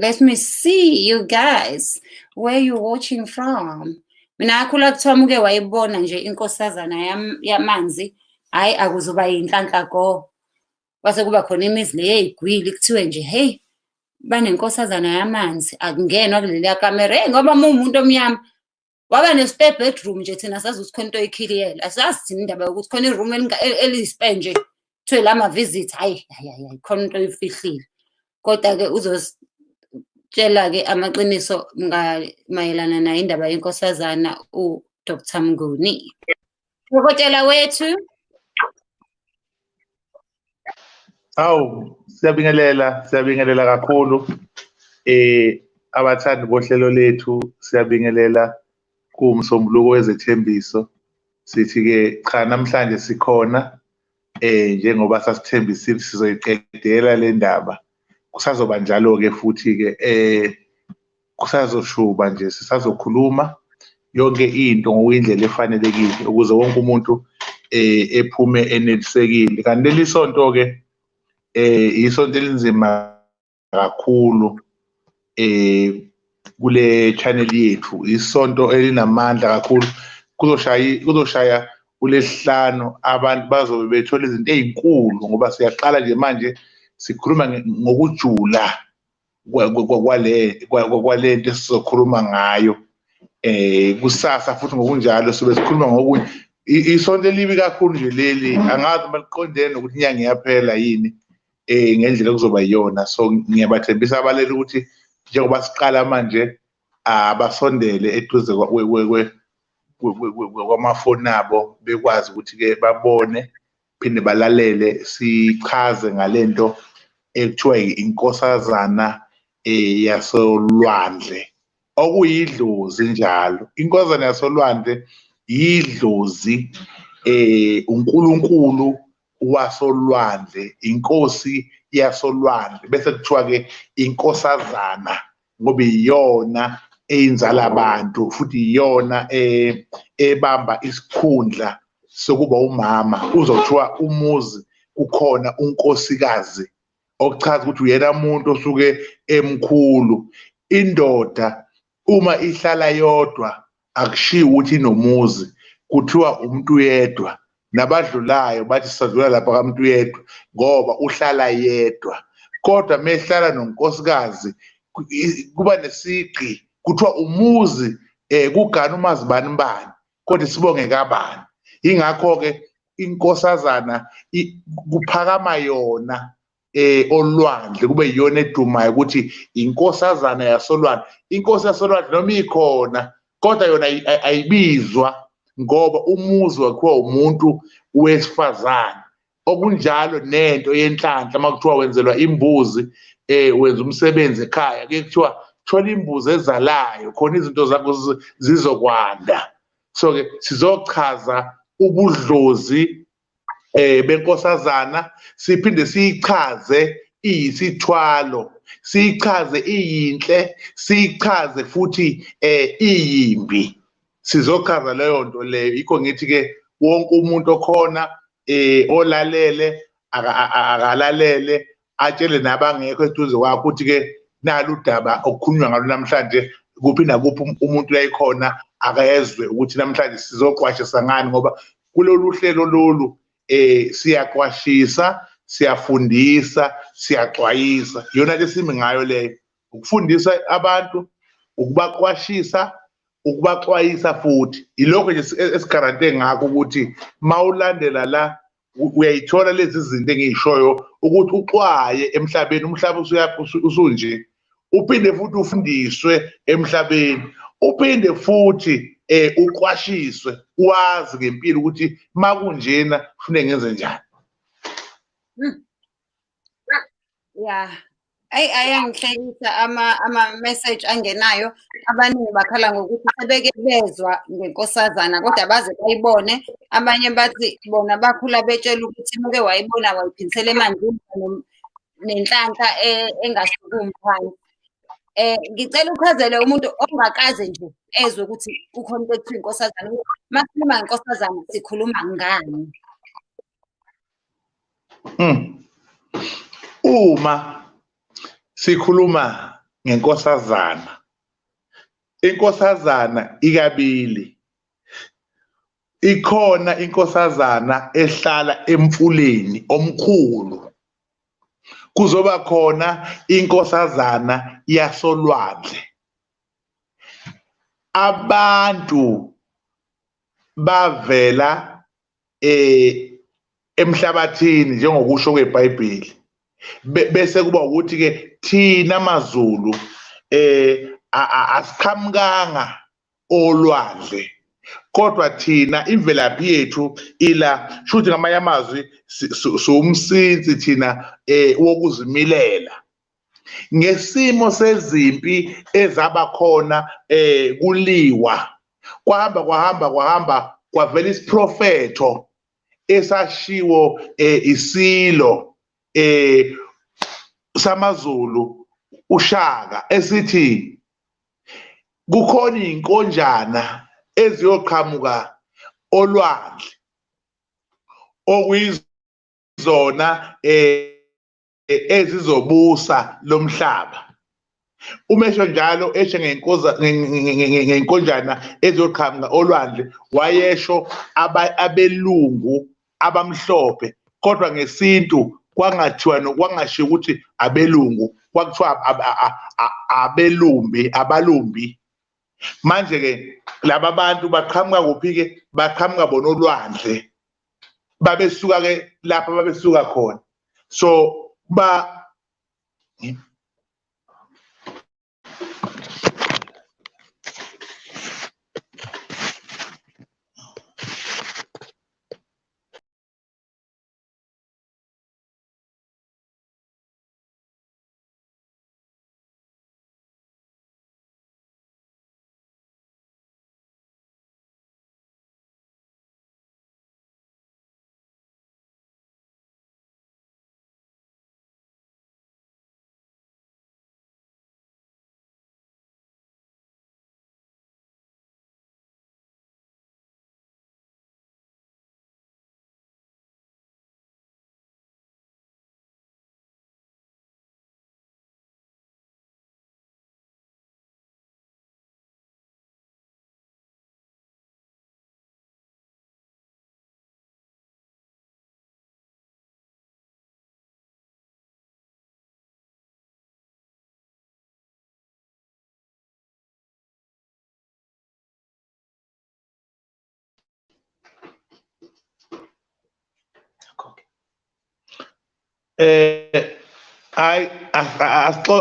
Let me see you guys where you watching from. Mina akhula kuthiwa muke wayibona nje inkosazana yamanzi, hayi akuzuba yinhlanhla go. Kwase kuba khona imizi le yey'gwili kuthiwe nje hey banenkosazana yamanzi akungenwa kuleliya kamera. Hey ngoba umuntu omnyama waba ne-spare bedroom nje thina sazi ukuthi khona into oyikhiliyela. Asazi thina indaba yokuthi khona i-room eliyi-spare nje kuthiwe la ma-visit hayi khona into oyifihlile. Kodwa-ke uzositshela-ke amaqiniso mayelana nayo indaba yenkosazana uDr. Mnguni. Dokotela wethu. Awu, siyabingelela kakhulu abathandi bohlelo lethu, siyabingelela kuMsombuluko Wezethembiso. Sithi-ke cha namhlanje sikhona njengoba sasithembisile sizoyiqedela le ndaba. Kusazoba njalo-ke futhi-ke kusazoshuba nje sisazokhuluma yonke into ngokuyindlela efanelekile ukuze wonke umuntu ephume enelisekile. Kanti leli sonto-ke isonto elinzima kakhulu kule channel yethu, isonto elinamandla kakhulu. Kuzoshaya uLesihlanu abantu bazobe bethola izinto ey'nkulu ngoba siyaqala nje manje sikhuluma ngokujula kwale nto esizokhuluma ngayo. Kusasa futhi ngokunjalo sobe sikhuluma ngokunye. Isonto elibi kakhulu nje leli, angazi uma liqondene nokuthi inyanga iyaphela yini ngendlela kuzoba yiyona. So ngiyabathembisa abaleli ukuthi njengoba siqala manje abasondele eduze kwamafoni abo bekwazi ukuthi-ke babone phinde balalele sichaze ngalento ekuthiwa inkosazana yasolwandle okuyidlozi njalo. Inkosazana yasolwandle yidlozi, uNkulunkulu wasolwandle, inkosi yasolwandle, bese kuthiwa-ke inkosazana ngoba iyona eyinzala abantu futhi iyona ebamba isikhundla sokuba umama. Uzothiwa umuzi kukhona unkosikazi okuchaza ukuthi uyena muntu osuke emkhulu. Indoda uma ihlala yodwa akushiwo ukuthi inomuzi, kuthiwa umuntu yedwa. Nabadlulayo bathi sisadlula lapha kamuntu yedwa ngoba uhlala yedwa. Kodwa mehlala nonkosikazi kuba nesigqi kuthiwa umuzi kugana umazi bani kodwa sibonge kabani. Ingakho-ke inkosazana kuphakama yona olwandle kube yiyona edumayo ukuthi inkosazana yasolwandle. Inkosi yasolwandle noma ikhona kodwa yona ayibizwa ngoba umuzi wakhiwa umuntu wesifazane. Okunjalo nento yenhlanhla uma kuthiwa wenzelwa imbuzi wenza umsebenzi ekhaya kuye kuthiwa thola imbuzi ezalayo khona izinto zakho zizokwanda. So-ke sizochaza ubudlozi benkosazana, siphinde siyichaze iyisithwalo, siyichaze iyinhle, siyichaze futhi iyimbi. Sizochaza leyo nto leyo. Yikho ngithi-ke wonke umuntu okhona olalele akalalele, atshele nabangekho eduze kwakho ukuthi-ke nalo udaba okukhulunywa ngalo namhlanje kuphi nakuphi umuntu layikhona akezwe ukuthi namhlanje sizoqwashisa ngani ngoba kulolu hlelo lolu siyaqwashisa, siyafundisa, siyaxwayisa. Iyona lesimi ngayo leyo, ukufundisa abantu, ukubaqwashisa, ukubaxwayisa futhi. Ilokho nje esigarante ngakho ukuthi mawulandela la uyayithola lezi zinto engiyishoyo ukuthi uxwaye emhlabeni. Umhlaba usunje, uphinde futhi ufundiswe emhlabeni, uphinde futhi uqwashiswe, wazi ngempilo ukuthi makunjena kufanele ngenze njani. Yeah. Ayangihlekisa ama-message angenayo. Abaningi bakhala ngokuthi sebeke bezwa ngenkosazana kodwa baze bayibone. Abanye bathi bona bakhula betshela ukuthi muke wayibona wayiphindisela emanzini nenhlanhla engasukumi phansi. Ngicela uchazele umuntu ongakaze nje ezwe ukuthi kukhona into ekuthiwa inkosazana. Masikhuluma ngenkosazana sikhuluma ngani? Uma sikhuluma ngenkosazana. Inkosazana ikabili. Ikhona inkosazana ehlala emfuleni omkhulu. Kuzoba khona inkosazana yasolwandle. Abantu bavela emhlabathini njengokusho kweBhayibheli. Bese kuba ukuthi ke thina maZulu asiqhamukanga olwandle, kodwa thina imvelaphi yethu ila shuthi ngamanye amazwi umsinsi thina wokuzimilela. Ngesimo sezimpi ezaba khona kuliwa kwahamba kwavela isiprofetho esashiwo isilo samaZulu uShaka esithi kukhona inkonjana eziyoqhamuka olwandle okuyizona ezizobusa lomhlaba. Umesho njalo eshe ngenkonjana eziyoqhamuka olwandle wayesho abelungu abamhlophe, kodwa ngesintu kwangathiwa nokwangashiwo ukuthi abelungu, kwakuthiwa abalumbi. Manje ke laba bantu baqhamuka kuphi ke? Baqhamuka bona olwandle, babesuka ke lapha babesuka khona. So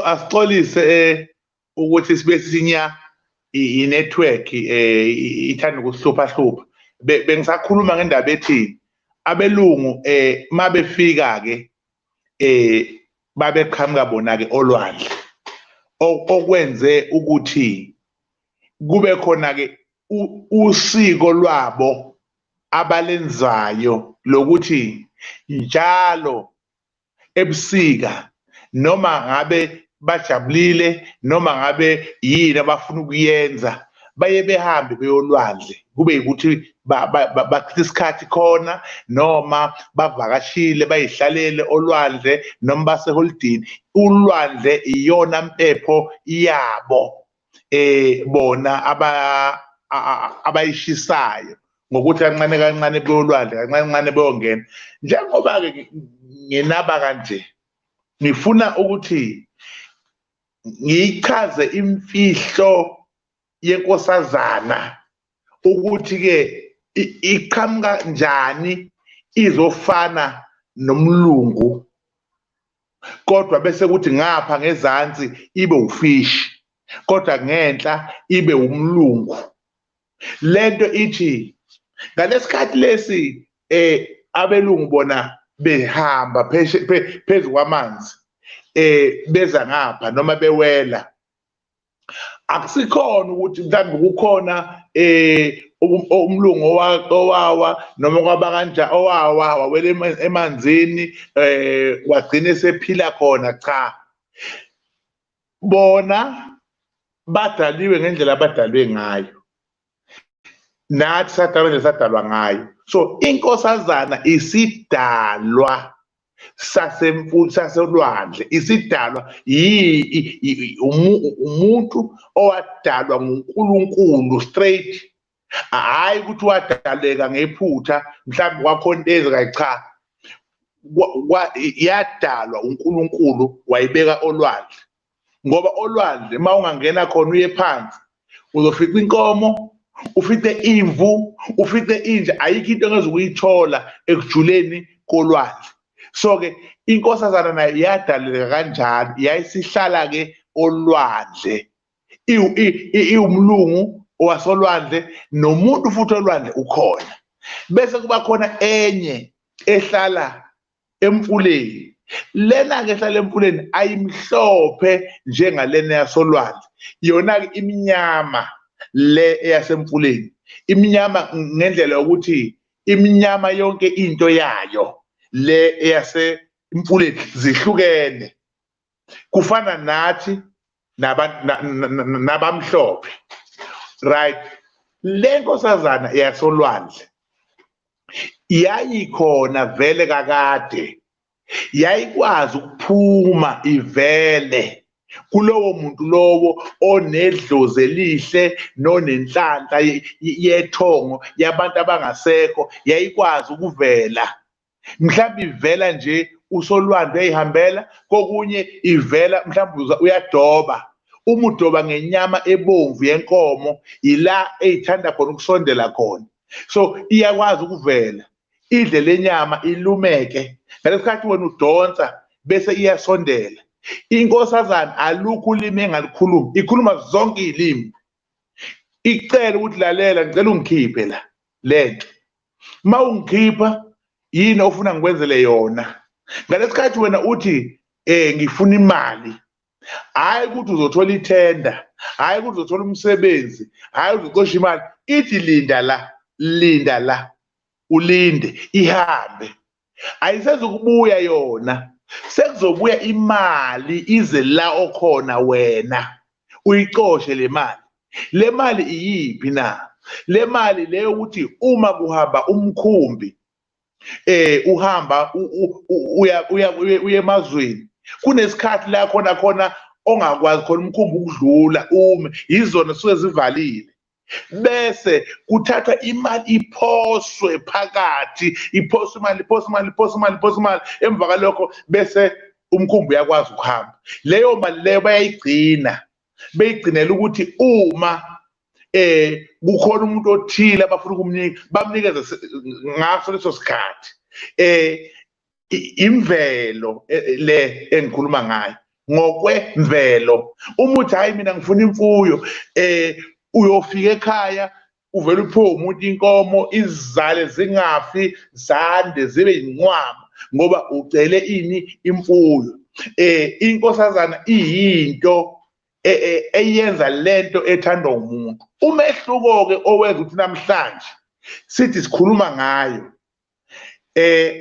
asixolise ukuthi sibe sinya i-network ithanda ukuhlupha. Bengisakhuluma ngendaba ethi abelungu mabefika ke babeqhamuka bona ke olwandle, okwenze ukuthi kube khona ke usiko lwabo abalenzayo lokuthi njalo ebusika noma ngabe bajabulile noma ngabe yini abafuna ukuyenza baye behambe beyolwandle, kube ukuthi bachitha isikhathi khona noma bavakashile bayihlalele olwandle noma baseholidini. Ulwandle iyona mpepho yabo bona abayishisayo ngokuthi kancane kancane beyolwandle, kancane kancane beyongena. Njengoba ke nginaba kanje, ngifuna ukuthi ngichaze imfihlo yenkosazana ukuthi ke iqhamuka njani izofana nomlungu, kodwa bese kuthi ngapha ngezansi ibe ufishi, kodwa ngenhla ibe umlungu. Lento ithi ngalesikhathi lesi abelungu bona behamba phezu kwamanzi beza ngapha noma bewela, akusikhona ukuthi mhlawumbe kukhona umlungu owawa noma kwaba kanja owawa wawela emanzini wagcina esephila khona. Cha, bona badaliwe ngendlela abadalwe ngayo, nathi sadalwa ngendlela sadalwa ngayo. So inkosazana isidalwa saselwandle isidalwa umuntu owadalwa nguNkulunkulu straight, hayi ukuthi wadaleka ngephutha mhlawumbe wakhonteza cha, yadalwa uNkulunkulu wayibeka olwandle, ngoba olwandle uma ungangena khona uye phansi uzofica inkomo, ufice imvu, ufice inja, ayikho into engeze ukuyithola ekujuleni kolwandle. So-ke inkosazana nayo yadaleka kanjalo, yayisihlala ke olwandle, iwumlungu wasolwandle nomuntu futhi olwandle ukhona. Bese kuba khona enye ehlala emfuleni, lena ke ehlala emfuleni ayimhlophe njengalena yasolwandle, yona ke iminyama le eyasemfuleni, iminyama ngendlela yokuthi iminyama yonke into yayo le eyasemfuleni zihlukene, kufana nathi nabamhlophe, right? Le nkosazana yasolwandle yayikhona vele kakade, yayikwazi ukuphuma ivele kulowo muntu lowo onedlozi elihle nonenhlanhla yethongo yabantu abangasekho, yayikwazi ukuvela. Mhlawumbe ivela nje usolwandle uyayihambela, kokunye ivela mhlawumbe uyadoba, uma udoba ngenyama ebomvu yenkomo ila eyithanda khona ukusondela khona, so iyakwazi ukuvela idle lenyama ilumeke, ngalesikhathi wena udonsa bese iyasondela. Inkosazana alukho ulimi engalikhuluma, ikhuluma zonke izilimi. Icela ukuthi lalela, ngicela ungikhiphe la lento, uma ungikhipha yini ofuna ngikwenzele yona. Ngalesikhathi wena uthi ngifuna imali, hayi ukuthi uzothola ithenda, hayi ukuthi uzothola umsebenzi, hayi uzoqosha imali, ithi linda la ulinde ihambe, ayisezukubuya yona, sekuzobuya imali ize la okhona wena uyicoshe le mali. Le mali iyiphi na? Le mali leyo ukuthi uma kuhamba umkhumbi uhamba uya emazweni, kunesikhathi la khona ongakwazi khona umkhumbi ukudlula ume, yizona suke zivalile, bese kuthathwa imali iphoswe phakathi, iphoswe imali, emva kalokho bese umkhumbi uyakwazi ukuhamba. Leyo mali leyo bayayigcina, beyigcinela ukuthi uma kukhona umuntu othile abafuna ukumnika, bamnikeze ngaso leso sikhathi. Imvelo le engikhuluma ngayo, ngokwemvelo, umuthi hayi mina ngifuna imfuyo, uyofika ekhaya uvela uphiwe umuntu inkomo, izizale zingafi, zande zibe inqwama ngoba ucele ini? Imfuyo. Inkosazana iyinto eyenza lento ethandwa umuntu. Umehluko-ke owenza ukuthi namhlanje sithi sikhuluma ngayo,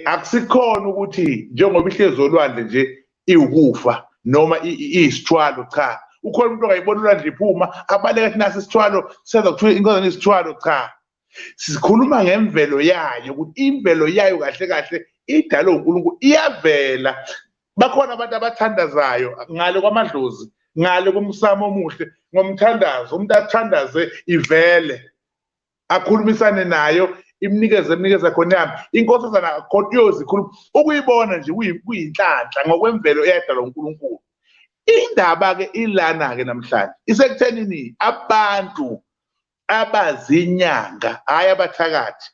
akusikhona ukuthi njengoba ihlezi olwandle nje iwukufa noma iyisithwalo, cha. Ukhona umuntu ongayibona ulwandle iphuma abalekathi nasi isithwalo senza kuthiwa inkosazana isithwalo, cha. Sikhuluma ngemvelo yayo, ukuthi imvelo yayo kahle kahle idalwe uNkulunkulu, iyavela. Bakhona abantu abathandazayo ngale kwamadlozi, ngale komsamo omuhle, ngomthandazo, umuntu athandaze ivele, akhulumisane nayo, imnikeze khona yami. Inkosazana akukho uyozikhuluma, ukuyibona nje kuyinhlanhla ngokwemvelo eyadalwa uNkulunkulu. Indaba-ke ilana-ke namhlanje isekuthenini abantu abazinyanga, hhayi abathakathi,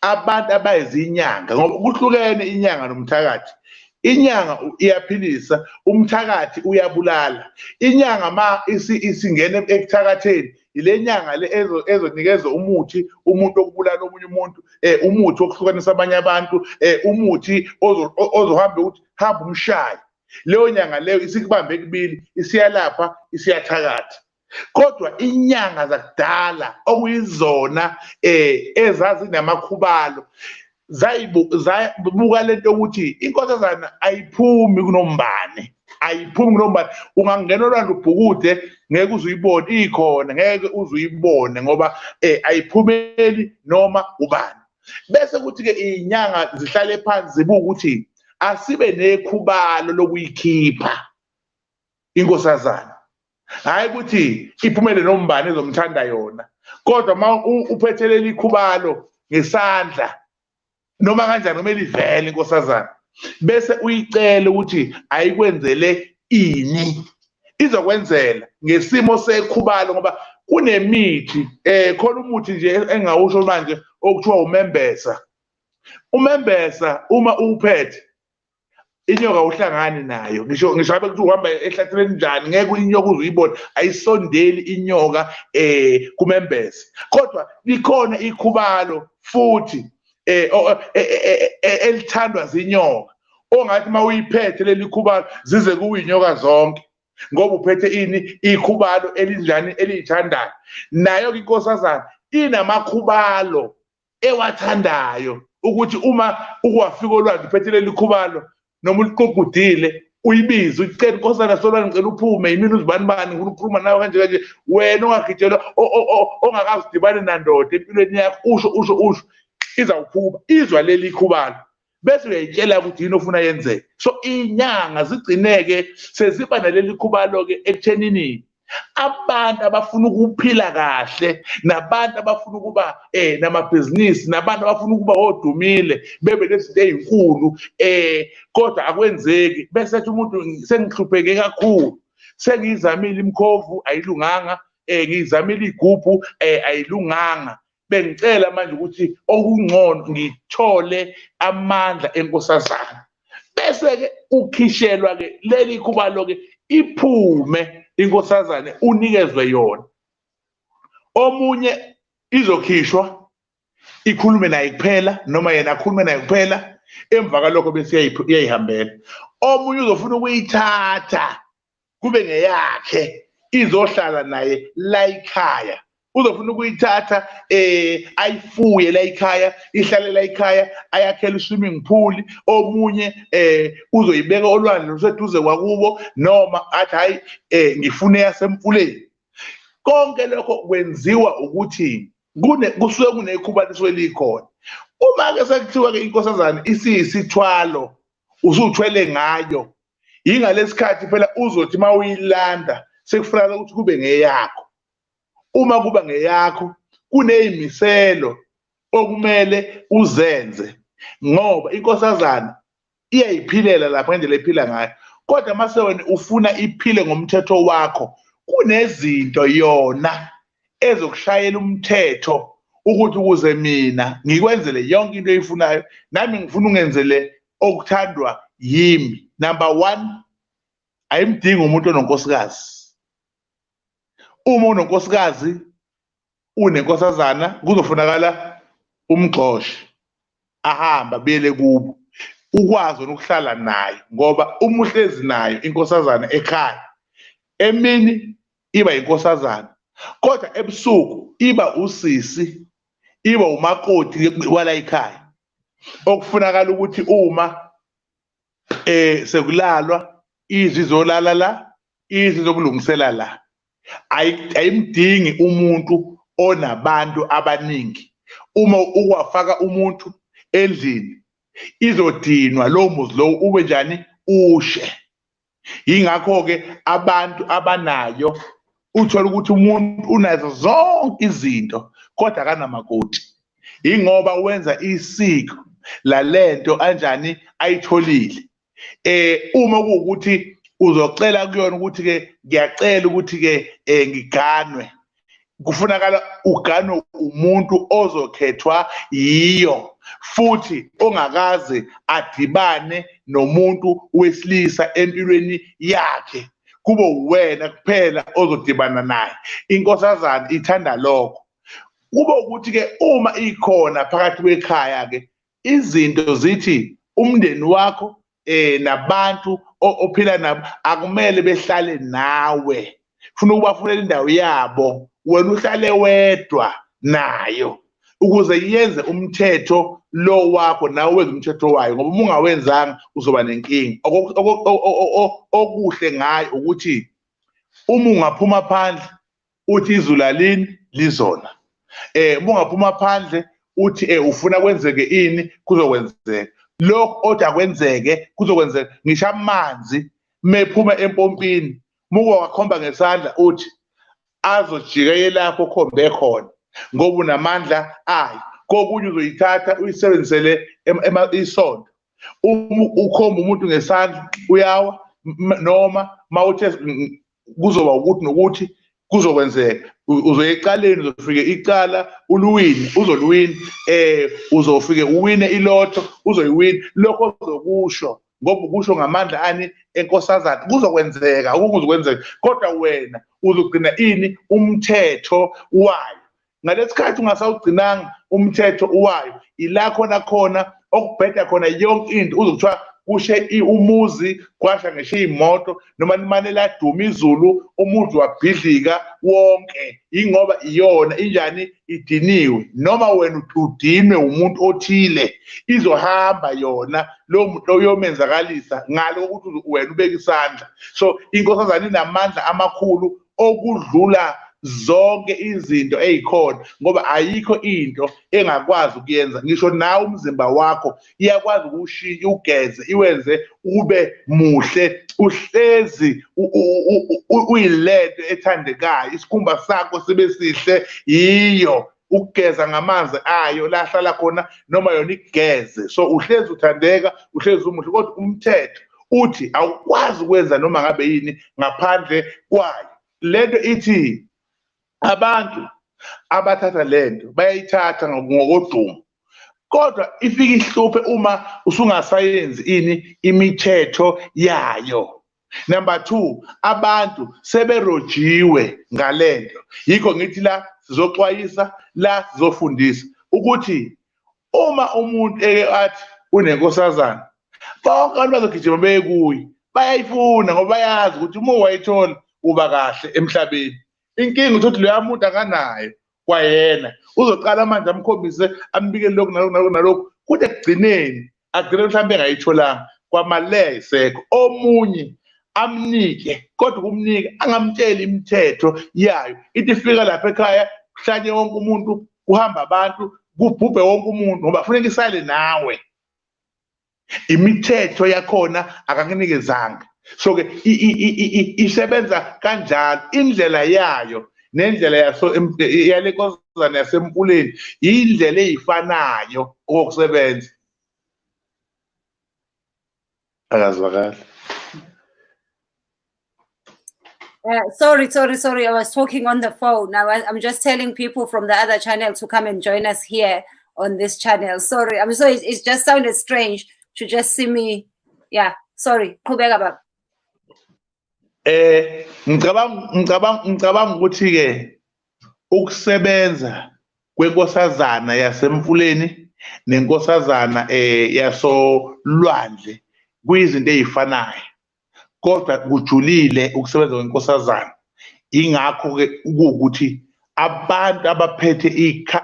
abantu abayizinyanga, ngoba kuhlukene inyanga nomthakathi. Inyanga iyaphilisa, umthakathi uyabulala. Inyanga ma isingene ekuthakatheni, ile nyanga le ezonikeza umuthi, umuntu okubulala omunye umuntu, umuthi wokuhlukanisa abanye abantu, umuthi ozohambe ukuthi hamba umshaye. Leyo nyanga leyo isikubambe kubili, isiyalapha, isiyathakatha. Kodwa inyanga zakudala okuyizona ezazi namakhubalo zayibuka lento ukuthi inkosazana ayiphumi kunombane, ayiphumi kunombane. Ungangena olwandle ubhukude ngeke uzuyibone, ikhona ngeke uzuyibone ngoba ayiphumeli noma ubani. Bese kuthi-ke inyanga zihlale phansi zibuka ukuthi asibe nekhubalo lokuyikhipha inkosazana, hayi ukuthi iphumele nombani ezomthanda yona, kodwa uma uphethelele ikhubalo ngesandla noma kanjani kumele ivele inkosazana, bese uyicela ukuthi ayikwenzele ini, izokwenzela ngesimo sekhubalo. Ngoba kunemithi khona umuthi nje engawusho manje okuthiwa umembesa. Umembesa uma uwuphethe inyoka uhlangani nayo, ngisho abe kuthi uhamba ehlathini njani ngeke inyoka uzuyibona, ayisondeli inyoka kumembese, kodwa likhona ikhubalo futhi elithandwa zinyoka ongathi uma uyiphethe leli khubalo zize kuyinyoka zonke ngoba uphethe ini ikhubalo elinjani eliyithandayo. Nayo ke inkosazana inamakhubalo ewathandayo ukuthi uma ukuwafika olwandle uphethe leli khubalo noma uliqugudile uyibize ucela inkosana solwandle ngicela uphume yimini uzibani bani ngifuna ukukhuluma nawe kanje kanje, wena ongagitshelwa ongakazi udibane nandoda empilweni yakho usho izawuphuma izwa leli khubalo bese uyayitshela ukuthi yini ofuna yenzeke. So inyanga zigcineke seziba naleli khubalo ke ekuthenini abantu abafuna ukuphila kahle, nabantu abafuna ukuba namabhizinisi, nabantu abafuna ukuba odumile bebe nezinto ezinkulu kodwa akwenzeki, bese ethi umuntu sengihlupheke kakhulu, sengizamile imkhovu ayilunganga, ngizamile igubhu ayilunganga, bengicela manje ukuthi okungcono ngithole amandla enkosazana. Bese ke ukhishelwa ke leli khubalo ke iphume inkosazane unikezwe yona. Omunye izokhishwa ikhulume naye kuphela noma yena akhulume naye kuphela, emva kalokho bese iyayihambela. Omunye uzofuna ukuyithatha kube ngeyakhe izohlala naye la ekhaya, uzofuna ukuyithatha ayifuye la ekhaya, ihlale la ekhaya, ayakhela i-swimming pool. Omunye uzoyibeka olwandle luseduze kwakubo noma athi hayi ngifune yasemfuleni. Konke lokho kwenziwa ukuthi kusuke kunekhubaliso elikhona. Uma-ke sekuthiwa-ke inkosazane isiyisithwalo usuthwele ngayo, yingalesikhathi phela uzothi uma uyilanda sekufanele ukuthi kube ngeyakho. Uma kuba ngeyakho kuney'miselo okumele uzenze ngoba inkosazana iyayiphilela lapha ngendlela ephila ngayo, kodwa mase wena ufuna iphile ngomthetho wakho, kunezinto yona ezokushayela umthetho ukuthi ukuze mina ngikwenzele yonke into oyifunayo nami ngifuna ungenzele okuthandwa yimi. Number 1, ayimdingi umuntu ononkosikazi. Uma unonkosikazi unenkosazana kuzofunakala umgxoshe ahamba abuyele kubo, ukwazi ukuhlala naye, ngoba uma uhlezi nayo inkosazana ekhaya emini iba inkosazana, kodwa ebusuku iba usisi, iba umakoti wala ekhaya. Okufunakala ukuthi uma sekulalwa izwi zolala la, izwi zokulungisela la. Ayimdingi umuntu onabantu abaningi. Uma uwafaka umuntu endlini izodinwa lowo muzi lowo ube njani ushe. Yingakho-ke abantu abanayo uthola ukuthi umuntu unazo zonke izinto kodwa akanamakoti, yingoba wenza isiko lalento anjani ayitholile. Uma kuwukuthi uzocela kuyona ukuthi-ke ngiyacela ukuthi-ke ngiganwe, kufunakala uganwe umuntu ozokhethwa yiyo futhi ongakaze adibane nomuntu wesilisa empilweni yakhe, kube uwena kuphela ozodibana naye. Inkosazana ithanda lokho. Kube ukuthi-ke uma ikhona phakathi kwekhaya-ke izinto zithi umndeni wakho nabantu ophila nabo akumele behlale nawe, funa ukubafunela indawo yabo, wena uhlale wedwa nayo ukuze yenze umthetho lo wakho nawe wenze umthetho wayo, ngoba uma ungawenzanga uzoba nenkinga. Okuhle ngayo ukuthi uma ungaphuma phandle uthi izulu alini lizona, uma ungaphuma phandle uthi ufuna kwenzeke ini kuzokwenzeka, lokho othi akwenzeke kuzokwenzeka. Ngisho amanzi mephuma empompini muke wakhomba ngesandla uthi azojike lapho khombe khona ngoba unamandla ayo. Kokunye uzoyithatha uyisebenzisele isonto. Ukhomba umuntu ngesandla uyawa noma mawuthe kuzoba ukuthi nokuthi kuzokwenzeka. Uzoya eqaleni uzofike icala uluwini uzoluwina uzofike uwine iloto uzoyiwina. Lokho uzokusho ngoba ukusho ngamandla ani enkosazana kuzokwenzeka ukuzokwenzeka kodwa wena uzogcina ini umthetho wayo. Ngalesikhathi ungasawugcinanga umthetho wayo ila khona okubheda khona yonke into uzokuthiwa kushe umuzi kwasha ngisho imoto noma nimane laduma izulu umuntu wabhidlika wonke ingoba iyona injani idiniwe noma wena udinwe umuntu othile izohamba yona lo muntu oyomenzakalisa ngalo ukuthi wena ubeka isandla. So inkosazana inamandla amakhulu okudlula zonke izinto ezikhona ngoba ayikho into engakwazi ukuyenza. Ngisho nawe umzimba wakho iyakwazi ukushintsha ugeze iwenze ube muhle uhlezi uyilento ethandekayo. Isikhumba sakho sibe sihle yiyo ukugeza ngamanzi ayo lahlala khona noma yona igeze. So uhlezi uthandeka uhlezi umuhle kodwa umthetho uthi awukwazi ukwenza noma ngabe yini ngaphandle kwayo. Lento ithi abantu abathatha lento bayayithatha ngokodumo kodwa ifika ihluphe uma usungasayenzi ini imithetho yayo. Number 2, abantu seberojiwe ngalento. Yikho ngithi la sizoxwayisa la sizofundisa ukuthi uma umuntu athi unenkosazana bonke abantu bazogijima beye kuye bayayifuna ngoba bayazi ukuthi uma wayithola uba kahle emhlabeni. Inkinga ukuthi lo muntu akanayo kwayena uzoqala manje amkhombise ambikele lokhu nalokhu kuthi ekugcineni agcine mhlawumbe engayitholanga kwamale isekho omunye amnike kodwa kumnika angamtsheli imithetho yayo. Ithi ifika lapha ekhaya kuhlanye wonke umuntu kuhamba abantu kubhubhe wonke umuntu ngoba kufanele isale nawe imithetho yakhona akangikezanga. So ke isebenza kanjalo indlela yayo nendlela yale nkosazana yasempuleni indlela ezifanayo okusebenza. Akazwakala. Sorry. I was talking on the phone. I'm just telling people from the other channel to come and join us here on this channel. Sorry, I'm sorry. It just sounded strange to just see me. Yeah, sorry. Qhubeka baba. Ngicabanga ukuthi ke ukusebenza kwenkosazana yasemfuleni nenkosazana yasolwandle kuyizinto ezifanayo kodwa kujulile ukusebenza kwenkosazana. Ingakho ke ukuthi abantu abaphethe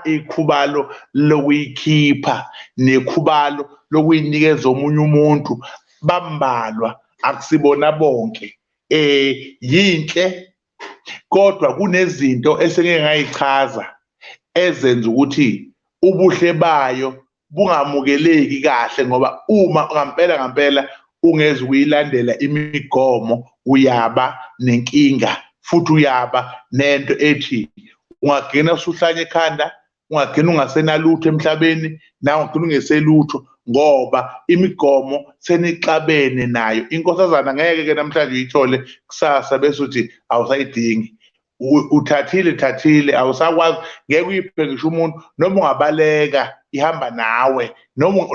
ikhubalo lokuyikhipha nekhubalo lokuyinikeza omunye umuntu bambalwa akusibona bonke. Yinhle kodwa kunezinto esengeke ngayichaza ezenza ukuthi ubuhle bayo bungamukeleki kahle ngoba uma ngampela ungeze ukuyilandela imigomo uyaba nenkinga futhi uyaba nento ethi ungagcina usuhlanye ekhanda ungagcina ungasenalutho emhlabeni nawe ungagcina ungeselutho ngoba imigomo senixabene nayo. Inkosazana ngeke ke namhlanje uyithole kusasa bese uthi awusayidingi uthathile awusakwazi ngeke uyiphe ngisho umuntu noma ungabaleka ihamba nawe noma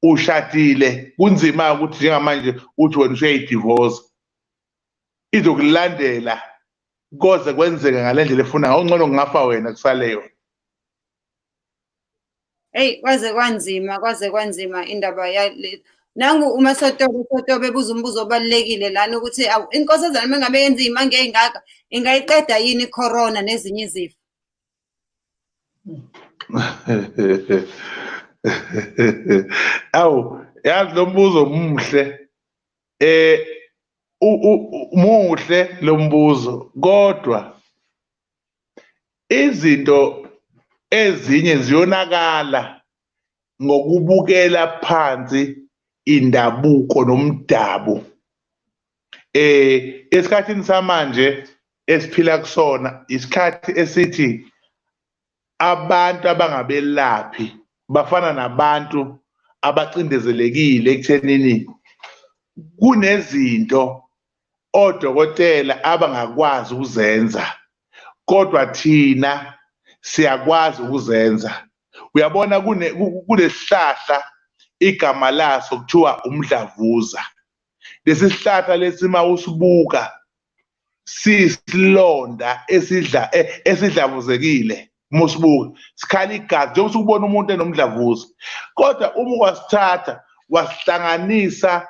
ushadile kunzima ukuthi njengamanje uthi wena usuyayidivorce izokulandela koze kwenzeka ngalendlela efuna ngongcono ngafa wena kusale yona. Hey, kwaze kwanzima indaba ya nangu uma sotobe ebuza umbuzo obalekile lana ukuthi inkosazana mengabe yenza imanga engaka ingayiqeda yini corona nezinye izifo. Awu yazi lo mbuzo muhle muhle lo mbuzo kodwa izinto ezinye ziyonakala ngokubukela phansi indabuko nomdabu. Esikhathini samanje esiphila kusona isikhathi esithi abantu abangabelaphi bafana nabantu abacindezelekile ekuthenini kunezinto odokotela abangakwazi ukuzenza kodwa thina siyakwazi ukuzenza. Uyabona kulesihlahla igama laso kuthiwa umdlavuza. Lesi sihlahla lesima usibuka sisilonda esidlavuzekile musibuka sikhala igazi njengoba usubona umuntu enomdlavuza kodwa uma wasithatha wasihlanganisa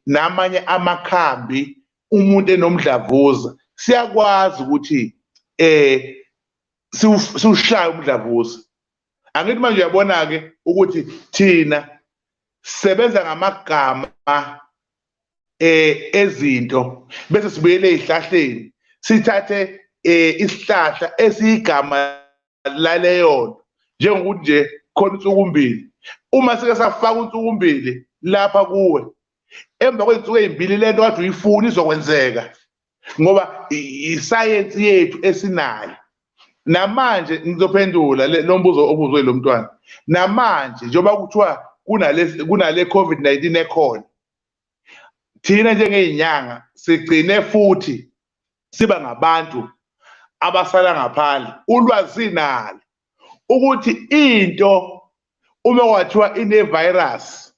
namanye amakhambi umuntu enomdlavuza siyakwazi ukuthi siwushaye umdlavuza. Angithi manje uyabona ke ukuthi thina sebenza ngamagama ezinto bese sibuyele ezihlahleni sithathe isihlahla esiyigama laleyo njengokuthi nje khona insukumbili uma sike safaka insukumbili lapha kuwe emva kwezinsuku ezimbili lento kade uyifuna izokwenzeka ngoba isayensi yethu esinayo. Namanje ngizophendula lo mbuzo obuzwe lo mntwana. Namanje njengoba kuthiwa kunale COVID-19 ekhona thina njengeinyanga sigcine futhi siba ngabantu abasala ngaphandle ulwazi nalo ukuthi into uma kwathiwa ine-virus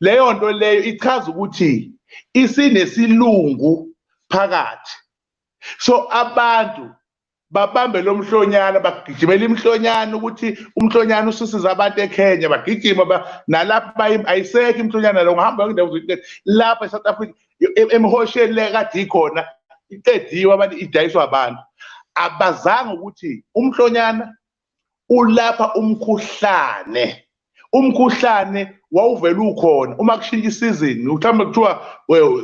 leyo nto leyo ichaza ukuthi isinesilungu phakathi. So abantu babambe lo mhlonyana bagijimela imhlonyana ukuthi umhlonyana usisiza abantu eKenya bagijima nalapha ayisekho imhlonyana lo ngihamba ngendawo lapha eSouth Africa emhosheni le kade ikhona iqediwe abantu idayiswa abantu abazange ukuthi umhlonyana ulapha umkhuhlane wawuvela ukhona uma kushintsha isizini mhlawumbe kuthiwa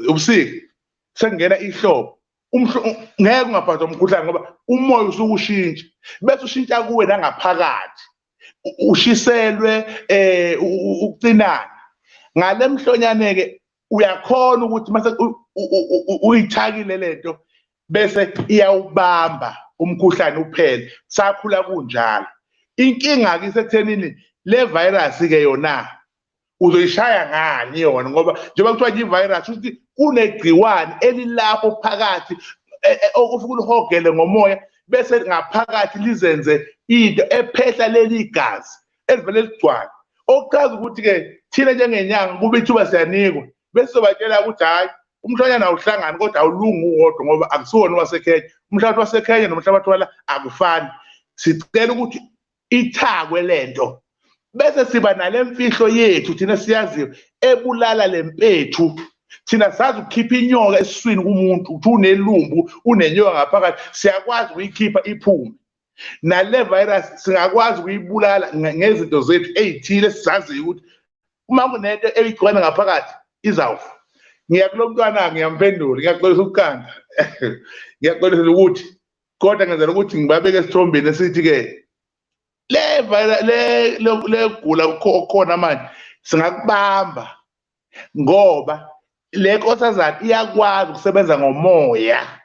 ubusika sekungena ihlobo ngeke ungaphathwa umkhuhlane ngoba umoya usukushintsha bese ushintsha kuwe nangaphakathi ushiselwe ukucinana ngale mhlonyane ke uyakhona ukuthi mase uyithakile lento bese iyawubamba umkhuhlane uphele sakhula kunjalo. Inkinga ke isekuthenini le virus ke yona uzoyishaya ngani yona ngoba njengoba kuthiwa i-virus ukuthi kunegciwane elilapho phakathi ofuna ulihogele ngomoya bese ngaphakathi lizenze into ephehla leli gazi elivele ligcwala okuchaza ukuthi ke thina njengenyanga kube ithuba siyanikwa bese sobatshela ukuthi hayi umhlonyana awuhlangani kodwa awulungi uwodwa ngoba akusiwona waseKenya. Umhlabathi waseKenya nomhlabathi wala akufani. Sicela ukuthi ithakwe lento bese siba nalemfihlo yethu thina siyaziyo ebulala lempethu. Thina sazi ukukhipha inyoka esiswini kumuntu uthi unelumbu unenyoka ngaphakathi siyakwazi ukuyikhipha iphume. Nale virus singakwazi ukuyibulala ngezinto zethu ezithile sizaziyo ukuthi uma kunento eyigcwele ngaphakathi izawufa. Ngiyakulo mntwana ngiyamphendula ngiyaxolisa ukukanda ngiyaxolisa ukuthi kodwa ngenzela ukuthi ngibabeke esithombeni esithi ke le gula khona manje singakubamba ngoba le nkosazana iyakwazi ukusebenza ngomoya.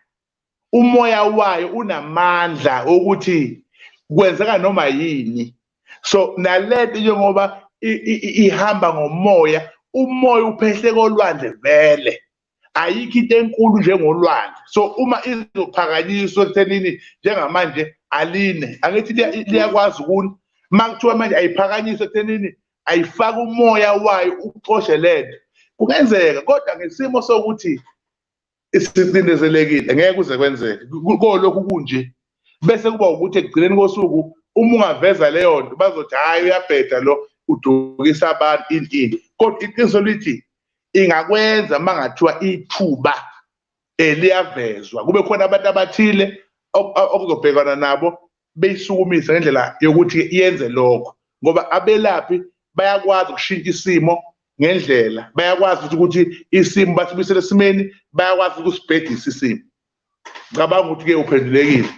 Umoya wayo unamandla ukuthi kwenzeka noma yini. So nalento njengoba ihamba ngomoya umoya uphehle kolwandle vele ayikho into enkulu njengolwandle. So uma izophakanyiswa ekuthenini njengamanje aline angithi liyakwazi ukuna makuthiwa manje ayiphakanyiswe ekuthenini ayifaka umoya wayo uxoshe lento kungenzeka kodwa ngesimo sokuthi isicindezelekile ngeke kuze kwenzeke kolokhu kunje bese kuba ukuthi ekugcineni kosuku uma ungaveza leyo nto bazothi hayi uyabheda lo udukisa abantu ini kodwa iqiniso lithi ingakwenza mangathiwa ithuba liyavezwa kube khona abantu abathile okuzobhekana nabo beyisukumisa ngendlela yokuthi yenze lokho ngoba abelaphi bayakwazi ukushintsha isimo ngendlela bayakwazi ukuthi isimo basibuyisele esimeni bayakwazi ukusibhedisa isimo. Ngicabanga ukuthi ke uphendulekile.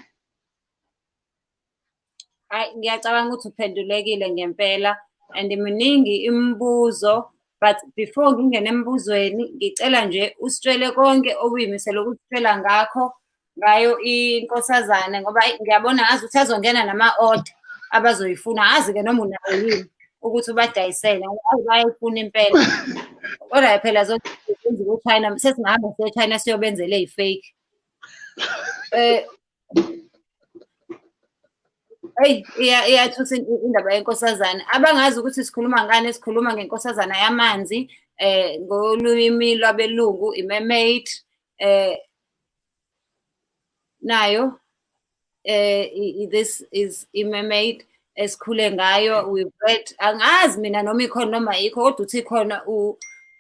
Hayi ngiyacabanga ukuthi uphendulekile ngempela and miningi imibuzo, but before ngingene embuzweni ngicela nje usitshele konke obuyimisela ukusitshela ngayo inkosazane ngoba ngiyabona ngazi ukuthi azongena nama-order abazoyifuna, azi-ke noma unayo yini ukuthi ubadayisele, bayayifuna impela. Kodwa phela zonke ku-China, sesingahamba siye e-China siyobenzela ey'fake. Eyi, iyathusa indaba yenkosazane. Abangazi ukuthi sikhuluma ngani, sikhuluma ngenkosazana yamanzi, ngolwimi lwabelungu, i-mermaid, nayo, this is i-mermaid esikhule ngayo. We've read, angazi mina noma ikhona noma ayikho, kodwa uthi ikhona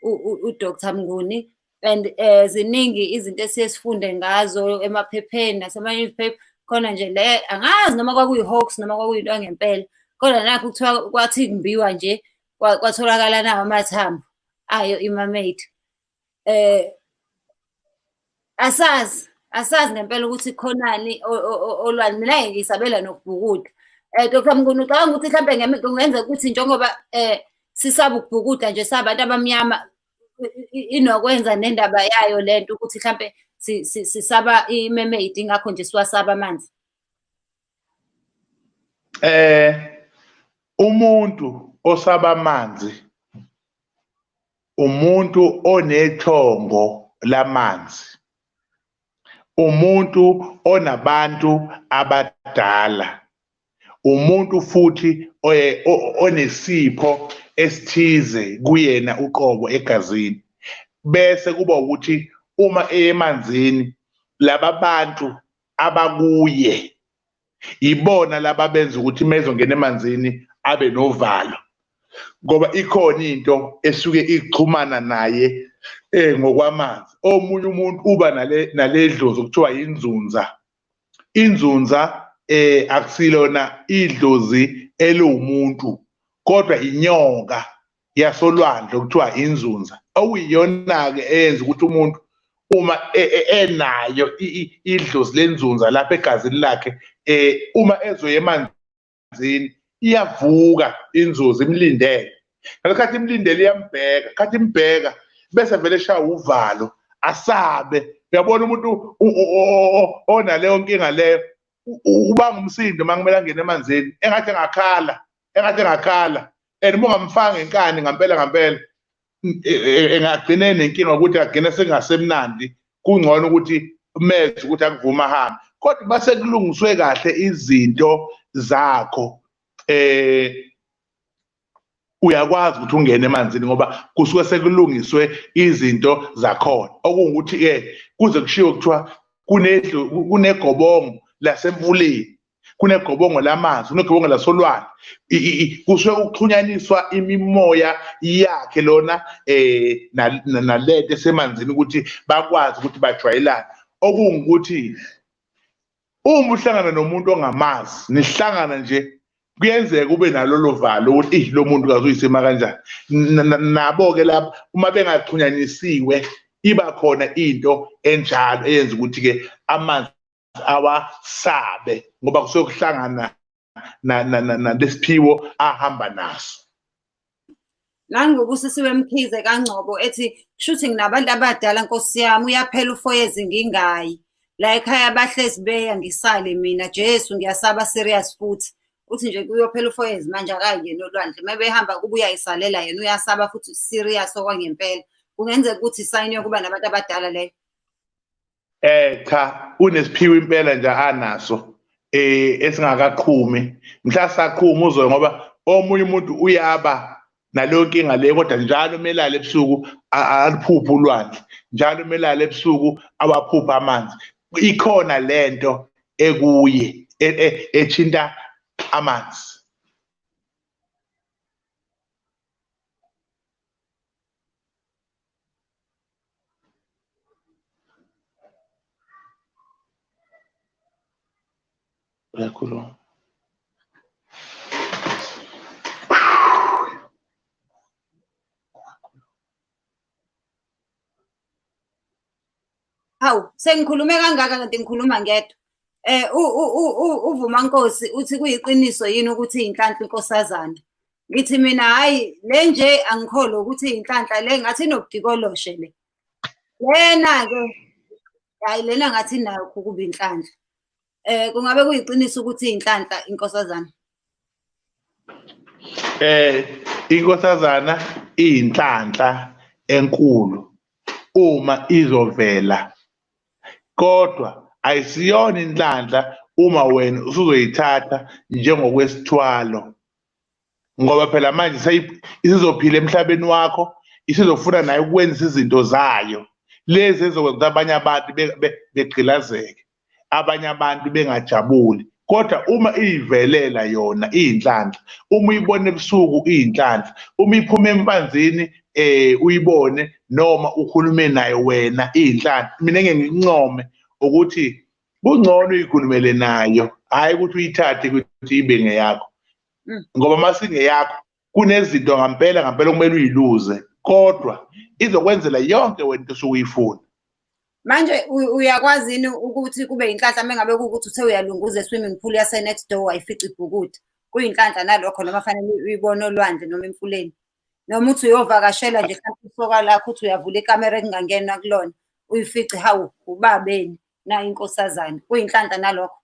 u-Dr. Mnguni, and ziningi izinto esiye sifunde ngazo emaphepheni nasema-newspaper. Khona nje le angazi noma kwakuyi-hoax noma kwakuyinto yangempela, kodwa nakho kuthiwa kwathi kumbiwa nje kwatholakala nawo amathambo ayo i-mermaid. Asazi ngempela ukuthi khonani olwani, mina-ke ngisabela nokubhukuda. Dr. Mnguni, ucabanga ukuthi mhlampe kungenzeka ukuthi njengoba sisaba ukubhukuda nje sabantu abamnyama, inokwenza nendaba yayo lento ukuthi mhlampe sisaba i-mermaid ingakho nje siwasaba amanzi? Umuntu osaba amanzi umuntu onethongo lamanzi, umuntu onabantu abadala, umuntu futhi onesipho esithize kuyena uqobo egazini. Bese kuba ukuthi uma emanzini laba bantu abakuye ibona laba benza ukuthi mezongena emanzini abe novalo, ngoba ikhona into esuke ixhumana naye ngokwamanzi. Omunye umuntu uba naledlozi okuthiwa inzunza. Inzunza akusilona idlozi elumuntu, kodwa inyoka yasolwandle okuthiwa inzunza, okuyiyona-ke eyenza ukuthi umuntu uma enayo idlozi lenzunza lapha egazini lakhe, uma ezoya emanzini iyavuka inzuzi imlindele. Ngalekhathi imlindele iyambheka, khathi imbheka bese vele eshaya uvalo asabe. Uyabona umuntu onaleyo nkinga leyo ubanga umsindo makumele angene emanzini engathi engakhala, and uma ungamfanga ngenkani ngampela engagcina enenkinga ukuthi agcine sengasemnandi. Kungcono ukuthi meze ukuthi akuvuma ahambe, kodwa base kulungiswe kahle izinto zakho, uyakwazi ukuthi ungene emanzini ngoba kusuke sekulungiswe izinto zakhona. Okungukuthi-ke kuze kushiwo kuthiwa kunegobongo lasemfuleni, kunegobongo lamanzi, kunegobongo lasolwandle, kusuke kuxhunyaniswa imimoya yakhe lona nalento esemanzini ukuthi bakwazi ukuthi bajwayelane. Okungukuthi uma uhlangana nomuntu ongamazi, nihlangana nje, kuyenzeka ube nalolo valo ukuthi lo muntu kazuyisima kanjani. Nabo-ke lapho uma bengaxhunyanisiwe iba khona into enjalo eyenza ukuthi-ke amanzi awasabe ngoba kusuke kuhlangana nalesiphiwo ahamba naso. Nangobusisiwe Mkhize kaNgcobo ethi kushuthi nginabantu abadala Nkosi yami, uyaphela uFoyezi ngingayi la ekhaya bahlezi beya ngisale mina, Jesu ngiyasaba serious futhi. Uthi nje kuyophela uFoyezi manje akayingeni olwandle, mebehamba kuba uyayisalela yena, uyasaba futhi serious okwangempela. Kungenzeka ukuthi isayini yokuba nabantu abadala leyo. Cha, unesiphiwo impela nje anaso esingakaqhumi. Mhla saqhuma uzwe ngoba omunye umuntu uyaba naleyo nkinga leyo, kodwa njalo melala ebusuku aliphupha ulwandle, njalo melala ebusuku awaphupha amanzi. Ikhona lento ekuye ethinta amanzi. Uyakhuluma. Hawu, sengikhulume kangaka kanti ngikhuluma ngedwa. uVumankosi uthi kuyiqiniso yini ukuthi iy'nhlanhla inkosazana. ngithi mina hayi le nje angikholwa ukuthi iy'nhlanhla le ngathi inobudikoloshe le. Lena-ke hayi lena ngathi nakho ukuba inhlanhla. Kungabe kuyiqiniso ukuthi iy'nhlanhla inkosazana? Inkosazana iyinhlanhla enkulu uma izovela, kodwa ayisiyona inhlanhla uma wena usuzoyithatha njengokwesithwalo, ngoba phela manje isizophila emhlabeni wakho, isizofuna nayo ukwenza izinto zayo lezi ezokwenza abanye abantu begqilazeke, abanye abantu bengajabuli. Kodwa uma iyivelela yona iyinhlanhla, uma uyibona ebusuku iyinhlanhla, uma iphuma empanzini uyibone noma ukhulume nayo wena iyinhlanhla, mina ngeke ngikuncome ukuthi kungcono uyikhulumele nayo, hhayi ukuthi uyithathe ukuthi ibe ngeyakho. Ngoba masingeyakho kunezinto ngampela kumele uyiluze, kodwa izokwenzela yonke wena osuke uyifuna. Manje uyakwazi yini ukuthi kube inhlanhla mengabe kuwukuthi uthe uyalunguza e-swimming pool yase next door wayifica ibhukuda? Kuyinhlanhla nalokho noma fanele uyibone olwandle noma emfuleni? Noma uthi uyovakashela nje mhlawumbe isoka lakho uthi uyavula ikamera ekungangenwa kulona uyifice hawu ubabeni nayo inkosazana, kuyinhlanhla nalokho?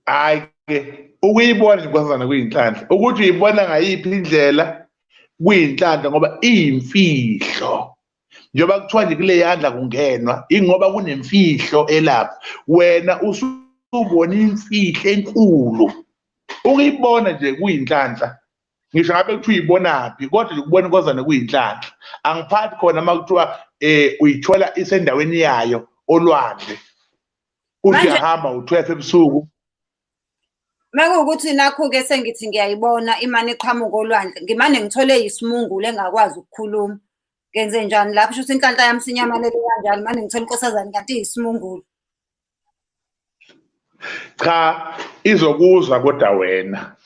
Hhayi-ke ukuyibona inkosazana kuyinhlanhla, ukuthi uyibona ngayiphi indlela kuyinhlanhla ngoba iyimfihlo. Njengoba kuthiwa nje kule yandla kungenwa, ingoba kunemfihlo elapha, wena usubona imfihlo enkulu. Ukuyibona nje kuyinhlanhla, ngisho ngabe kuthiwa uyibonaphi, kodwa nje ukubona inkosazana kuyinhlanhla. Angiphathi khona uma kuthiwa uyithola isendaweni yayo olwandle, uthi uyahamba u-12 ebusuku. Mekuwukuthi nakho-ke sengithi ngiyayibona imane iqhamuka olwandle, ngimane ngithole yisimungulu engakwazi ukukhuluma, ngenze njani lapho? Kusho ukuthi inhlanhla yami sinyamalele kanjani mane ngithole inkosazane kanti iyisimungulu? Cha, izokuzwa kodwa wena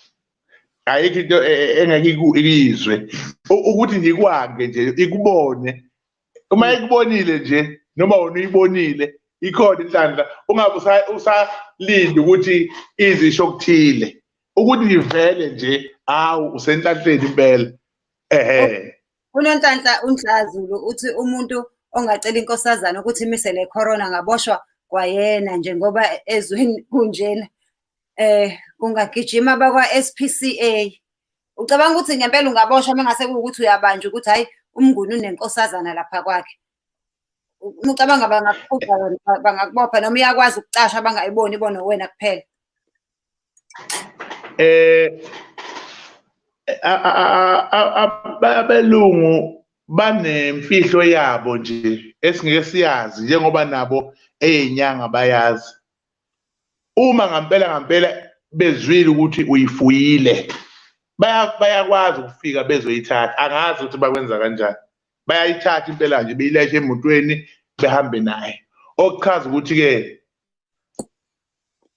ayikho into engeke ikizwe, ukuthi nje ikwange nje ikubone. Uma ikubonile nje noma wena uyibonile ikhona inhlanhla, ungabe usalinde ukuthi izisho okuthile, ukuthi ivele nje hawu usenhlanhleni impela. Unonhlanhla uNdlazulu uthi umuntu ongacela inkosazana ukuthi imise le corona ngaboshwa kwayena nje ngoba ezweni kunjena. Kungagijima abakwa-SPCA. Ucabanga ukuthi ngempela ungaboshwa mengase kuwukuthi uyabanja ukuthi hhayi umnguni unenkosazana lapha kwakhe? Ucabanga bangakuphuca bangakubopha noma iyakwazi ukucasha bangayiboni ibone wena kuphela? Abelungu banemfihlo yabo nje esingeke siyazi njengoba nabo eyinyanga bayazi. Uma ngampela bezwile ukuthi uyifuyile, bayakwazi ukufika bezoyithatha. Angazi ukuthi bakwenza kanjani, bayayithatha impela nje beyilayishe emotweni behambe naye. Okuchaza ukuthi-ke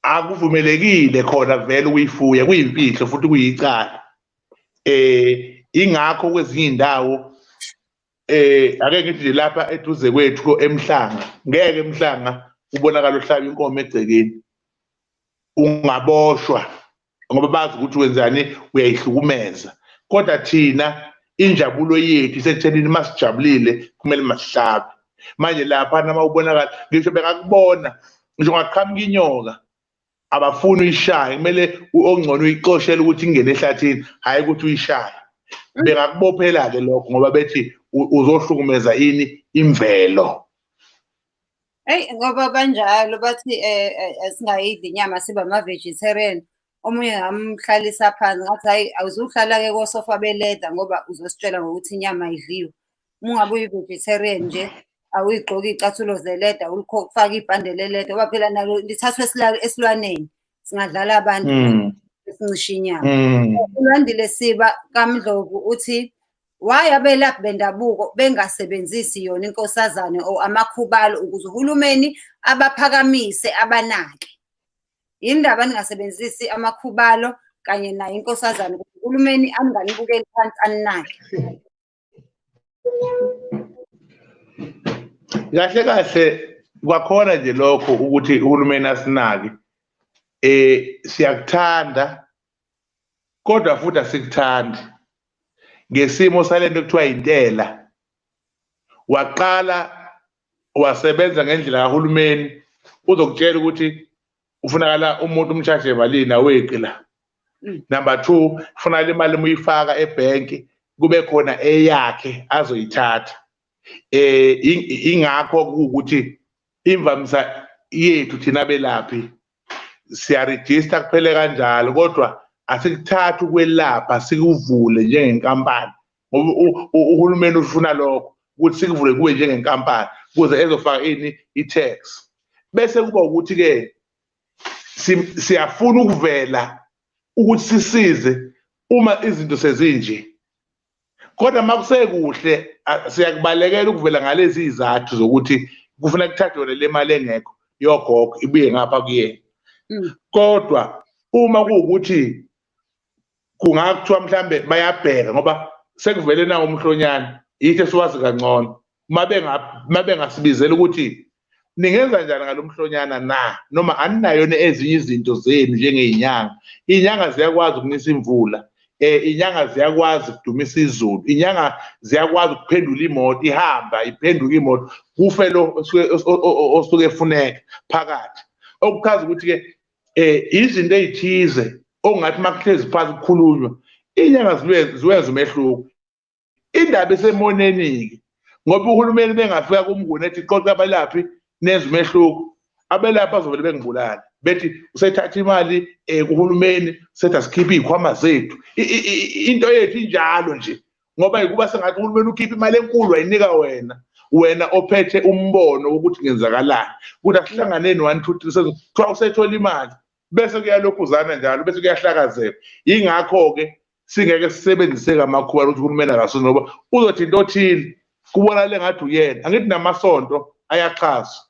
akuvumelekile khona vele ukuyifuya, kuyimfihlo futhi kuyicala. Ingakho kwezinye iy'ndawo ake ngithi nje lapha eduze kwethu eMhlanga, ngeke eMhlanga ubonakala uhlaba inkomo egcekeni, ungaboshwa ngoba bazi ukuthi wenzani, uyayihlukumeza. Kodwa thina injabulo yethu isekuthenini masijabulile kumele masihlabe. Manje lapha nama ubonakala ngisho bengakubona ngisho ungaqhamuka inyoka abafuni uyishaye, kumele ongcono uyixoshele ukuthi ingene ehlathini, hhayi ukuthi uyishaye. Bengakubophela-ke lokho ngoba bethi uzohlukumeza ini imvelo. Eyi ngoba banjalo bathi singayidli inyama sibe ama-vegetarian. Omunye ngamhlalisa phansi ngathi hhayi awuzuhlala-ke kosofa beleda ngoba uzositshela ngokuthi inyama ayidliwe. Uma ungabe uyi-vegetarian nje awuyigqoki iy'cathulo zeleda, ufake ibhande leleda ngoba phela nalo lithathwa esilwaneni, singadlala abantu esincisha inyama. ULwandile Siba kaMdlovu uthi why abelaphi bendabuko bengasebenzisi yona inkosazane or amakhubalo ukuze uhulumeni abaphakamise abanake? Yini ndaba ningasebenzisi amakhubalo kanye nayo inkosazane ukuze uhulumeni anganibukeli phansi aninake? Kahle kahle kwakhona nje lokho ukuthi uhulumeni asinake. Siyakuthanda kodwa futhi asikuthandi ngesimo salento kuthiwa intela. Waqala wasebenza ngendlela kahulumeni uzokutshela ukuthi ufunakala umuntu umshashe emalini aweqi la. Number 2, kufanele imali umuyifaka ebhenki kube khona eyakhe azoyithatha. Ingakho ukuthi imvamisa yethu thina belaphi siyaregister kuphele kanjalo, kodwa asikuthatha ukwelapha sikuvule njengenkampani ngoba uhulumeni ufuna lokho ukuthi sikuvule kube njengenkampani ukuze ezofaka i-tax. Bese kuba ukuthi ke siyafuna ukuvela ukuthi sisize uma izinto sezinje, kodwa makusekuhle siyakubalekela ukuvela ngalezi izathu zokuthi kufuna kuthathwe yona le mali engekho yogogo ibuye ngapha kuyena. Kodwa uma kuwukuthi kungakuthiwa mhlambe bayabheka ngoba sekuvele nawo umhlonyana yithe siwazi kangcono, mabengasibizela ukuthi ningenza njani ngalomhlonyana na, noma aninayo ezinye izinto zenu njengeinyanga. Inyanga ziyakwazi ukunisa imvula, inyanga ziyakwazi ukudumisa izulu, inyanga ziyakwazi ukuphendula imoto ihamba iphenduka imoto kufe lo osuke efuneka phakathi. Okuchaza ukuthi ke izinto ezithize ongathi makuhlezi phansi kukhulunywa inyanga ziwenza umehluko. Indaba esemoneni-ke ngoba uhulumeni bengafika kumnguni ethi qoqa abalaphi nenza umehluko, abelaphi bazovele bengibulala bethi usethatha imali kuhulumeni sethi asikhiphe iy'khwama zethu. Into yethu injalo nje ngoba kuba sengathi uhulumeni ukhipha imali enkulu wayinika wena ophethe umbono wokuthi ngenzakalani, ukuthi asihlanganeni 1 2 3 kuthiwa usethola imali bese kuyalokhuzana njalo bese kuyahlakazeka. Yingakho-ke singeke sisebenzise amakhuba ukuthi uhulumeni akasona ngoba uzothi into othile kubonakale ngathi uyena. Angithi namasonto ayaxhaswa,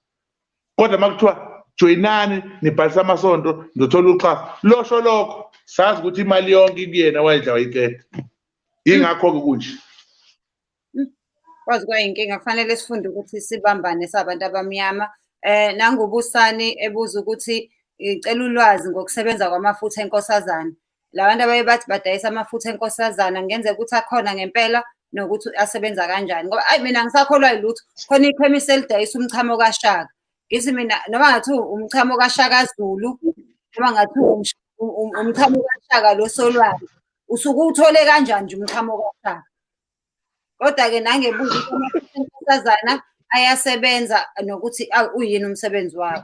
kodwa makuthiwa joyinani nibhalise amasonto ndothola uxhaso, losho lokho sazi ukuthi imali yonke kuyena wayidla wayiqeda. Yingakho-ke kunje kwazi kwayinkinga, kufanele sifunde ukuthi sibambane sabantu abamnyama. NanguBusani ebuza ukuthi icela ulwazi ngokusebenza kwamafutha enkosazana. Labantu abaye bathi badayisa amafutha enkosazana ngenzeka ukuthi akhona ngempela nokuthi asebenza kanjani, ngoba ayi mina ngisakholwa yilutho khona ikhemisi elidayisa umchamo kaShaka. Ngithi mina noma ngathi umchamo kaShaka Zulu noma ngathi umchamo kaShaka lo Solwazi usuke uthole kanjani nje umchamo kaShaka. Kodwa-ke nangebuza ukuthi amafutha enkosazana ayasebenza nokuthi uyini umsebenzi wawo.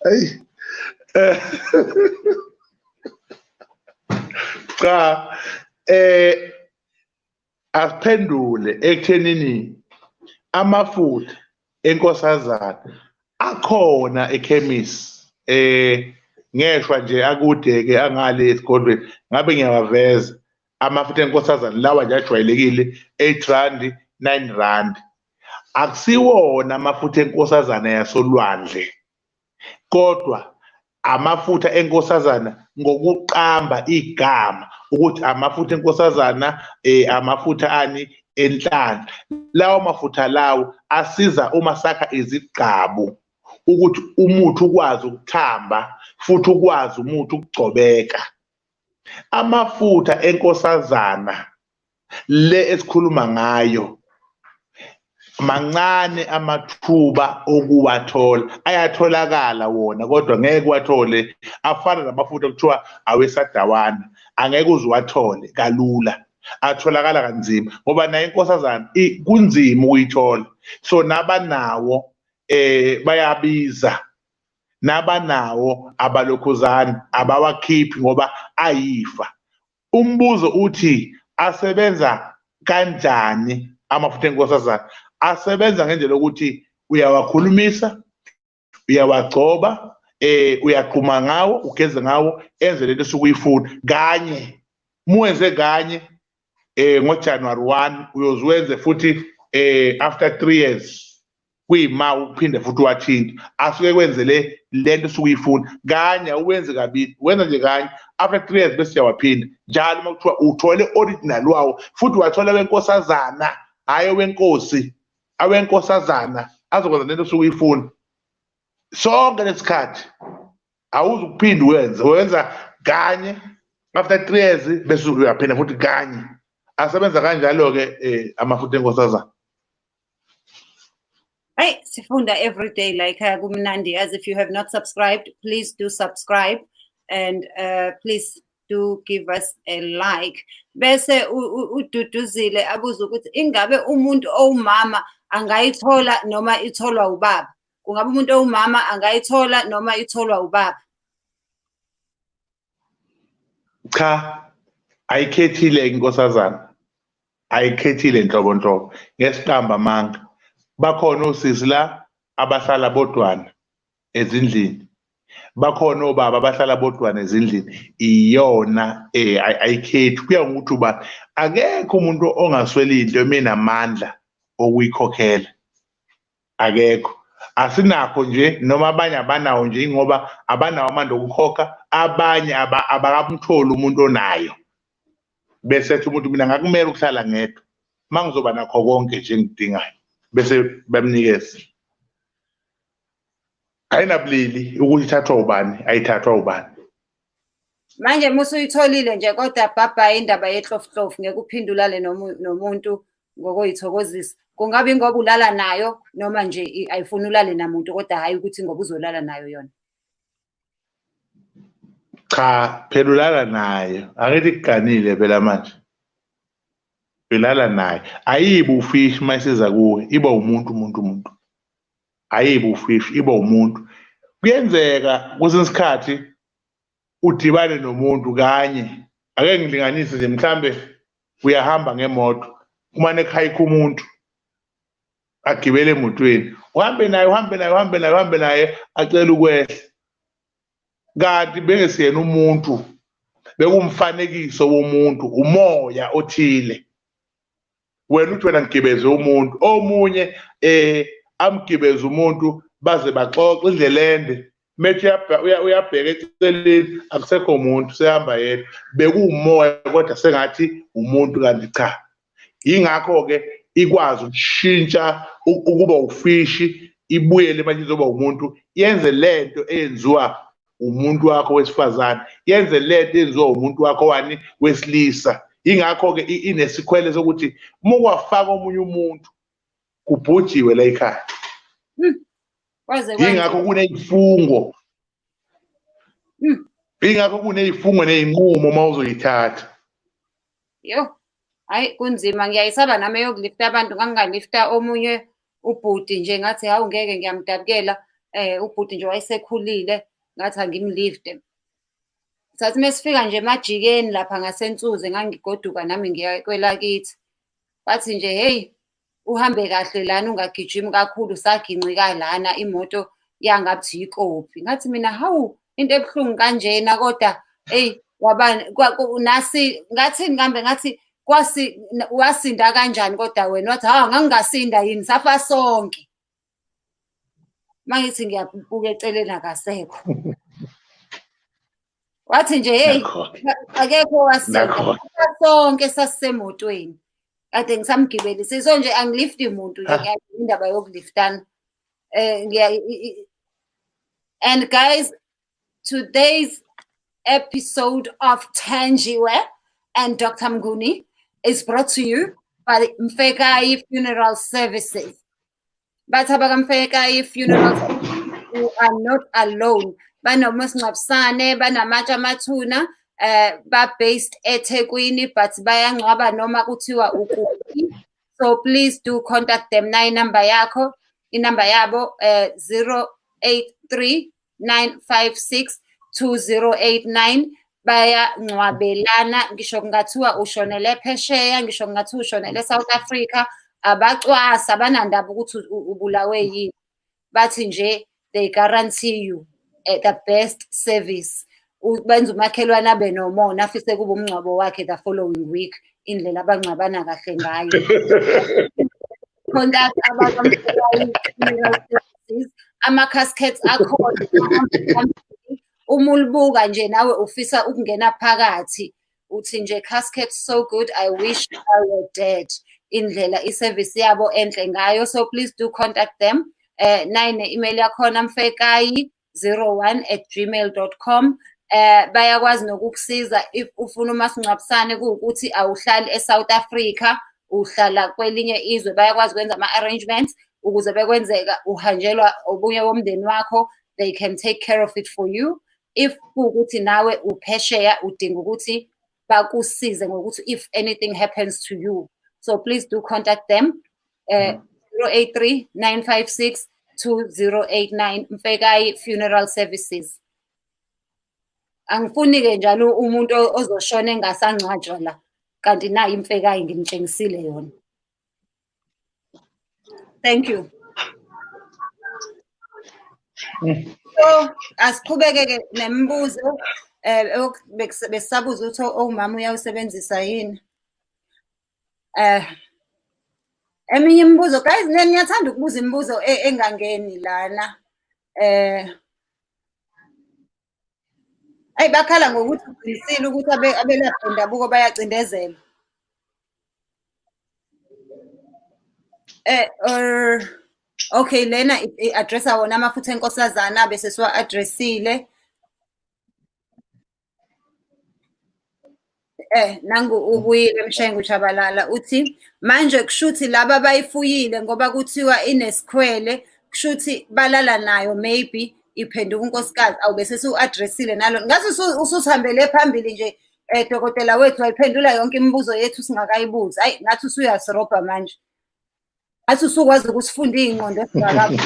Hey. Cha asiphendule ekuthenini amafutha enkosazana akhona ekhemisi. Ngeshwa nje akude-ke angale esigodlweni ngabe ngiyawaveza amafutha enkosazana lawa nje ajwayelekile 8 rand 9 rand. Akusiwona amafutha enkosazana yasolwandle, kodwa amafutha enkosazana ngokuqamba igama ukuthi amafutha enkosazana amafutha ani enhlanhla. Lawo mafutha lawo asiza uma sakha izigqabu ukuthi umuthi ukwazi ukuthamba futhi ukwazi umuthi ukugcobeka. Amafutha enkosazana le esikhuluma ngayo mancane amathuba okuwathola, ayatholakala wona kodwa ngeke wathole afana namafutha kuthiwa awesadawana, angeke uze wathole kalula, atholakala kanzima ngoba nayo inkosazana kunzima ukuyithola. So nabanawo bayabiza, nabanawo abalokhuzana abawakhiphi ngoba ayifa. Umbuzo uthi asebenza kanjani amafutha enkosazana? Asebenza ngendlela yokuthi uyawakhulumisa, uyawagcoba, uyaqhuma ngawo, ugeze ngawo, enze lento osuke uyifuna kanye. Muwenze kanye ngoJanuary 1 uyoziwenze futhi after 3 years kuyima uphinde futhi wathinta asuke kwenzele lento osuke uyifuna kanye. Uwenze kabili, wenza nje kanye after 3 years bese uyawaphinda njalo. Makuthiwa uthole original wawo futhi wathola wenkosazana hayi wenkosi, awenkosazana azokwenza lento osuke uyifuna. sonke lesikhathi awuzukuphinde wenza kanye after 3 years bese uyaphinda futhi kanye asebenza kanjalo ke amafutha enkosazana. Hey, sifunda every day like kumnandi. As if you have not subscribed, please do subscribe and please do give us a like. Bese ududuzile abuza ukuthi ingabe umuntu owumama angayithola noma itholwa ubaba. Kungabe umuntu owumama angayithola noma itholwa ubaba? Cha, ayikhethile inkosazana. Ayikhethile nhlobo ngesiqamba manga. Bakhona osisi la abahlala bodwana ezindlini. Bakhona obaba abahlala bodwana ezindlini. Iyona ayikhethi kuya ngokuthi uba akekho umuntu ongasweli into eminamandla okuyikhokhela. Akekho. Asinakho nje noma abanye abanawo nje ngoba abanawo amandla okukhokha, abanye abakamtholi umuntu onayo. Bese ethi umuntu mina ngakumele ukuhlala ngedwa. Mangizoba nakho konke nje engidingayo bese bamnikeza. Ayinabulili ukuthi ithathwa ubani, ayithathwa ubani. Manje musuyitholile nje kodwa bhabha indaba yehlofhlofu ngeke uphindulale nomuntu ngokoyithokozisa. Kungabe ngoba ulala nayo noma nje ayifuni ulale namuntu kodwa hayi ukuthi ngoba uzolala nayo yona. Cha, phela ulala nayo. Angithi kuganile phela manje. Ulala naye. Ayibe ufishi mayisiza kuwe, iba umuntu. Ayibe ufishi, iba umuntu. Kuyenzeka kwesinye isikhathi udibane nomuntu kanye. Ake ngilinganise nje mhlambe uyahamba ngemoto, kumane ekhayikho umuntu agibele emotweni. Uhambe naye acela ukwehla. Kanti bengesiyena umuntu. Bekumfanekiso womuntu, umoya othile. Wena uthi wena ngigibeze umuntu, omunye amgibeze umuntu baze baxoxe indlela ende. Methi uyabheka eceleni akusekho umuntu sehamba yedwa. Bekuwumoya kodwa sengathi umuntu kanti cha. Ingakho ke ikwazi ukushintsha ukuba ufishi ibuyele manje izoba umuntu, yenze lento eyenziwa umuntu wakho wesifazane, yenze lento eyenziwa umuntu wakho wani wesilisa. Ingakho ke inesikhwele sokuthi uma kwafaka omunye umuntu kubhujiwe la ekhaya. Ingakho kunezifungo. Ingakho kunezifungo nezinqumo mawuzoyithatha. Yo, hayi kunzima ngiyayisaba nami yokulifta abantu ngangalifta omunye ubhuti nje ngathi hawu ngeke ngiyamdabukela ubhuti nje wayesekhulile ngathi angimlifte. Sathi mesifika nje emajikeni lapha ngasensuze ngangigoduka nami ngiya kwelakithi. Bathi nje hey uhambe kahle lana ungagijimi kakhulu saginqika lana imoto yangathi yikopi. Ngathi mina hawu into ebhlungu kanjena kodwa hey wabani nasi ngathi ngihambe ngathi wasinda kanjani kodwa wena wathi ha ngangingasinda yini safa sonke. Mangithi ngiyabuka eceleni akasekho. Wathi nje hey akekho wasinda sonke sasisemotweni. Kade ngisamgibelisa so nje angilifti umuntu nje indaba yokuliftana. And guys, today's episode of Tanjiwe and Dr. Mnguni is brought to you by Mfekayi Funeral Services. But Mfekayi Funeral Services, you are not alone. Banomasingcwabisane, banamatshe amathuna, ba-based eThekwini, but bayangcwaba noma kuthiwa ukuphi. So please do contact them. Na inamba yakho, inamba yabo 0839562089. Bayangcwabelana, ngisho kungathiwa ushonele phesheya, ngisho kungathiwa ushonele South Africa, abacwasa abanandaba ukuthi ubulawe yini. Bathi nje they guarantee you the best service. Benza umakhelwane abe nomona afise kuba umngcwabo wakhe the following week indlela abangcwabana kahle ngayo. Contact ama-caskets akhona. Uma ulibuka nje nawe ufisa ukungena phakathi uthi nje casket so good I wish I were dead. Indlela iservice yabo enhle ngayo. So please do contact them nayine email yakhona mfekayi01@gmail.com. Bayakwazi nokukusiza if ufuna umasingcwabisane kuwukuthi awuhlali eSouth Africa, uhlala kwelinye izwe, bayakwazi ukwenza ama-arrangements ukuze bekwenzeka uhanjelwa obunye womndeni wakho, they can take care of it for you. If kuwukuthi nawe uphesheya udinga ukuthi bakusize ngokuthi if anything happens to you. So please do contact them. 083 956 2089 Mfekayi Funeral Services. Angifuni-ke njalo umuntu ozoshona engasangcwatshwa la, kanti nayi iMfekayi ngimtshengisile yona. Thank you. So asiqhubeke-ke nemibuzo besabuza ukuthi umama uyawusebenzisa yini. Eminye imibuzo guys, niyathanda ukubuza imibuzo engangeni lana. Ayi bakhala ngokuthi uqinisile ukuthi abelaphi bendabuko bayacindezela. Okay, lena i-addressa wona amafutha enkosazana bese siwa-addressile. Nangu ubuyile Mshengu Chabalala uthi manje kushuthi laba bayifuyile ngoba kuthiwa inesikhwele, kushuthi balala nayo maybe iphenduka unkosikazi. Awu bese siwu-addressile nalo. Ngathi ususihambele phambili nje dokotela wethu wayiphendula yonke imibuzo yethu singakayibuzi. Ayi ngathi usuyasirobha manje. Ngathi usukwazi ukusifunda iy'ngqondo esingakabi.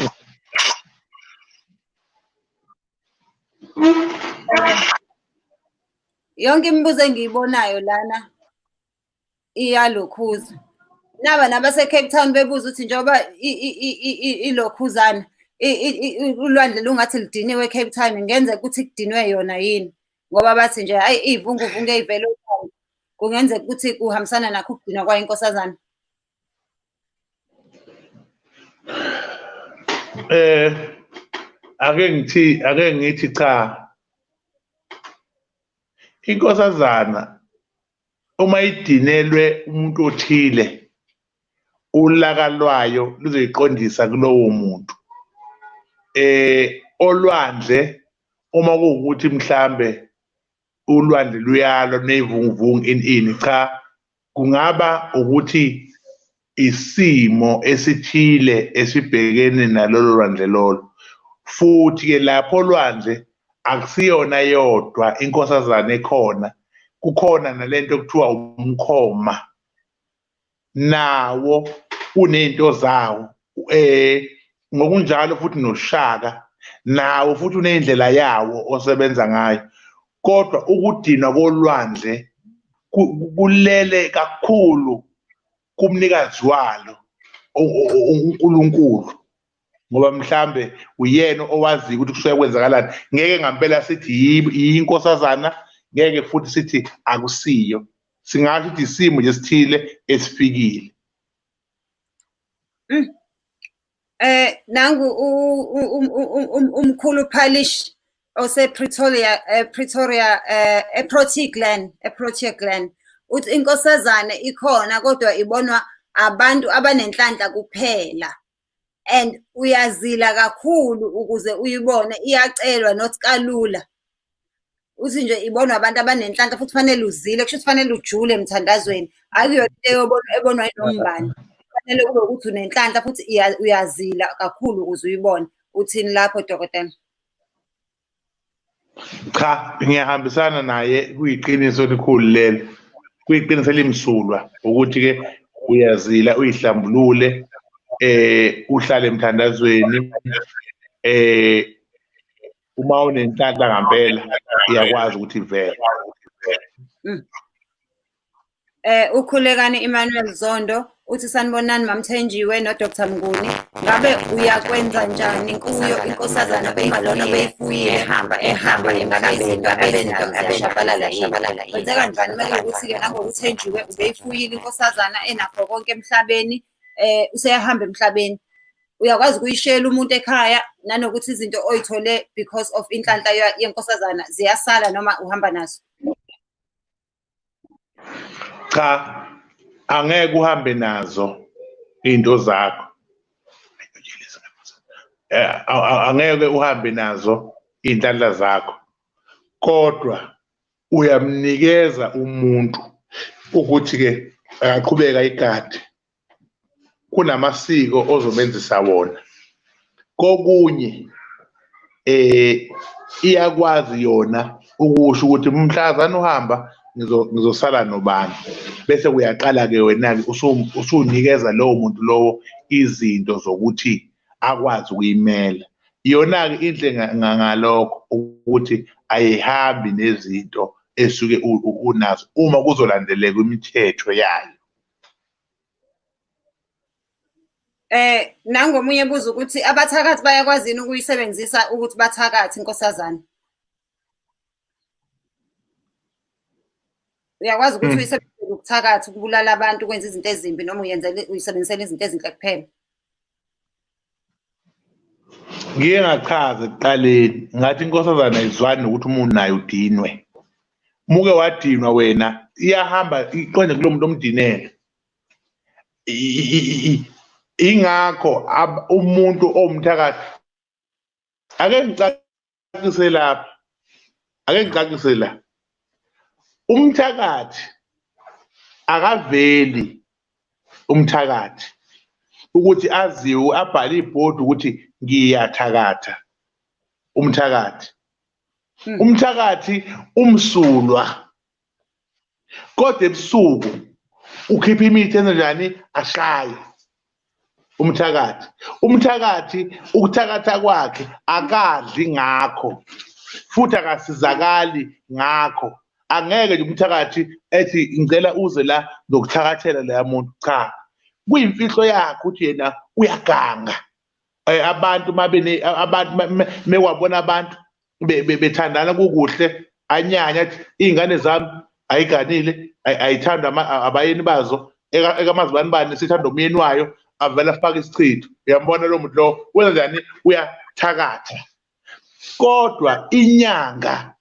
Yonke imibuzo engiyibonayo lana iyalokhuza. Naba nabase-Cape Town bebuza ukuthi njengoba ilokhuzana ulwandle lungathi lidiniwe eCape Town, ngenzeka ukuthi kudinwe yona yini, ngoba bathi nje hayi iy'vunguvungu ey'vela ekhaya kungenzeka ukuthi kuhambisana nakho ukudinwa kwayo inkosazana. Ake ngithi cha. Inkosazana uma idinelwe umuntu othile, ulaka lwayo luzoyiqondisa kulowo muntu. Olwandle uma kuwukuthi mhlambe ulwandle luyalwa nezivunguvungu ini cha, kungaba ukuthi isimo esithile esibhekene nalolo lwandle lolo. Futhi ke lapho olwandle akusiyona yodwa inkosazana ekhona, kukhona nalento okuthiwa umkhoma, nawo unezinto zawo. Ngokunjalo futhi noShaka nawo futhi unendlela yawo osebenza ngayo. Kodwa ukudinwa kolwandle kulele kakhulu kumnikazi walo uNkulunkulu, ngoba mhlambe uyena owazi ukuthi kusuke kwenzakalani. Ngeke ngempela sithi yinkosazana, ngeke futhi sithi akusiyo. Singasho ukuthi isimo nje esithile esifikile. Nangu umkhulu Phalish ose-Pretoria, eProtea Glen uthi inkosazane ikhona kodwa ibonwa abantu abanenhlanhla kuphela, and uyazila kakhulu ukuze uyibone, iyacelwa not kalula. Uthi nje ibonwa abantu abanenhlanhla futhi fanele uzile, kusho fanele ujule emthandazweni, akuyo into ebonwa inombani. Fanele kube ukuthi unenhlanhla futhi uyazila kakhulu ukuze uyibone. Uthini lapho dokotela? Cha, ngiyahambisana naye, kuyiqiniso elikhulu lelo. Kuyiqiniso elimsulwa ukuthi ke uyazila uyihlambulule, uhlale emthandazweni, uma unenhlanhla ngempela iyakwazi ukuthi ivele. Ukhulekani Emmanuel Zondo uthi sanibonani Mamthenjiwe no Dr. Mnguni, ngabe uyakwenza njani inkosazana bengalona beyifuyile ehamba emhlabeni abeshabalala kwenzeka njani manje ukuthi ke nangokuThenjiwe ubeyifuyile inkosazana enakho konke emhlabeni, useyahamba emhlabeni, uyakwazi ukuyishela umuntu ekhaya nanokuthi izinto oyithole because of inhlanhla yenkosazana ziyasala noma uhamba nazo? Cha, angeke uhambe nazo into zakho. angeke uhambe nazo iy'nhlanhla zakho, kodwa uyamnikeza umuntu ukuthi-ke angaqhubeka igadi. Kunamasiko ozomenzisa wona. Kokunye iyakwazi yona ukusho ukuthi mhlazana uhamba ngizosala nobani, bese uyaqala-ke wena-ke usunikeza lowo muntu lowo izinto zokuthi akwazi ukuyimela. Iyona-ke inhle ngalokho ukuthi ayihambi nezinto esuke unazo uma kuzolandeleka imithetho yayo. Nangomunye buza ukuthi abathakathi bayakwazi ukuyisebenzisa ukuthi bathakathi inkosazana. Uyakwazi ukuthi uyisebenzise ukuthakathi ukubulala abantu, ukwenza izinto ezimbi, noma uyisebenzisela izinto ezinhle kuphela? Ngike ngachaza ekuqaleni ngathi inkosazana ayizwani nokuthi umuntu naye udinwe. Muke wadinwa wena iyahamba iqonde kulo muntu omdinele. Ingakho umuntu owumthakathi, ake ngicacise la, umthakathi akaveli umthakathi ukuthi aziwe abhale ibhodi ukuthi ngiyathakatha. Umthakathi umsulwa, kodwa ebusuku ukhipha imithi enjani ashaye. Umthakathi ukuthakatha kwakhe akadli ngakho futhi akasizakali ngakho. Angeke nje umthakathi ethi ngicela uze la ngokuthakathela leya muntu, cha, kuyimfihlo yakhe ukuthi yena uyaganga. Abantu mewabona abantu bethandana kukuhle anyanya athi iy'ngane zami ayiganile ayithandwa abayeni bazo ekamazibani bani sithanda umyeni wayo avela afake isichitho. Uyambona lo muntu lo wenza njani? Uyathakatha. Kodwa inyanga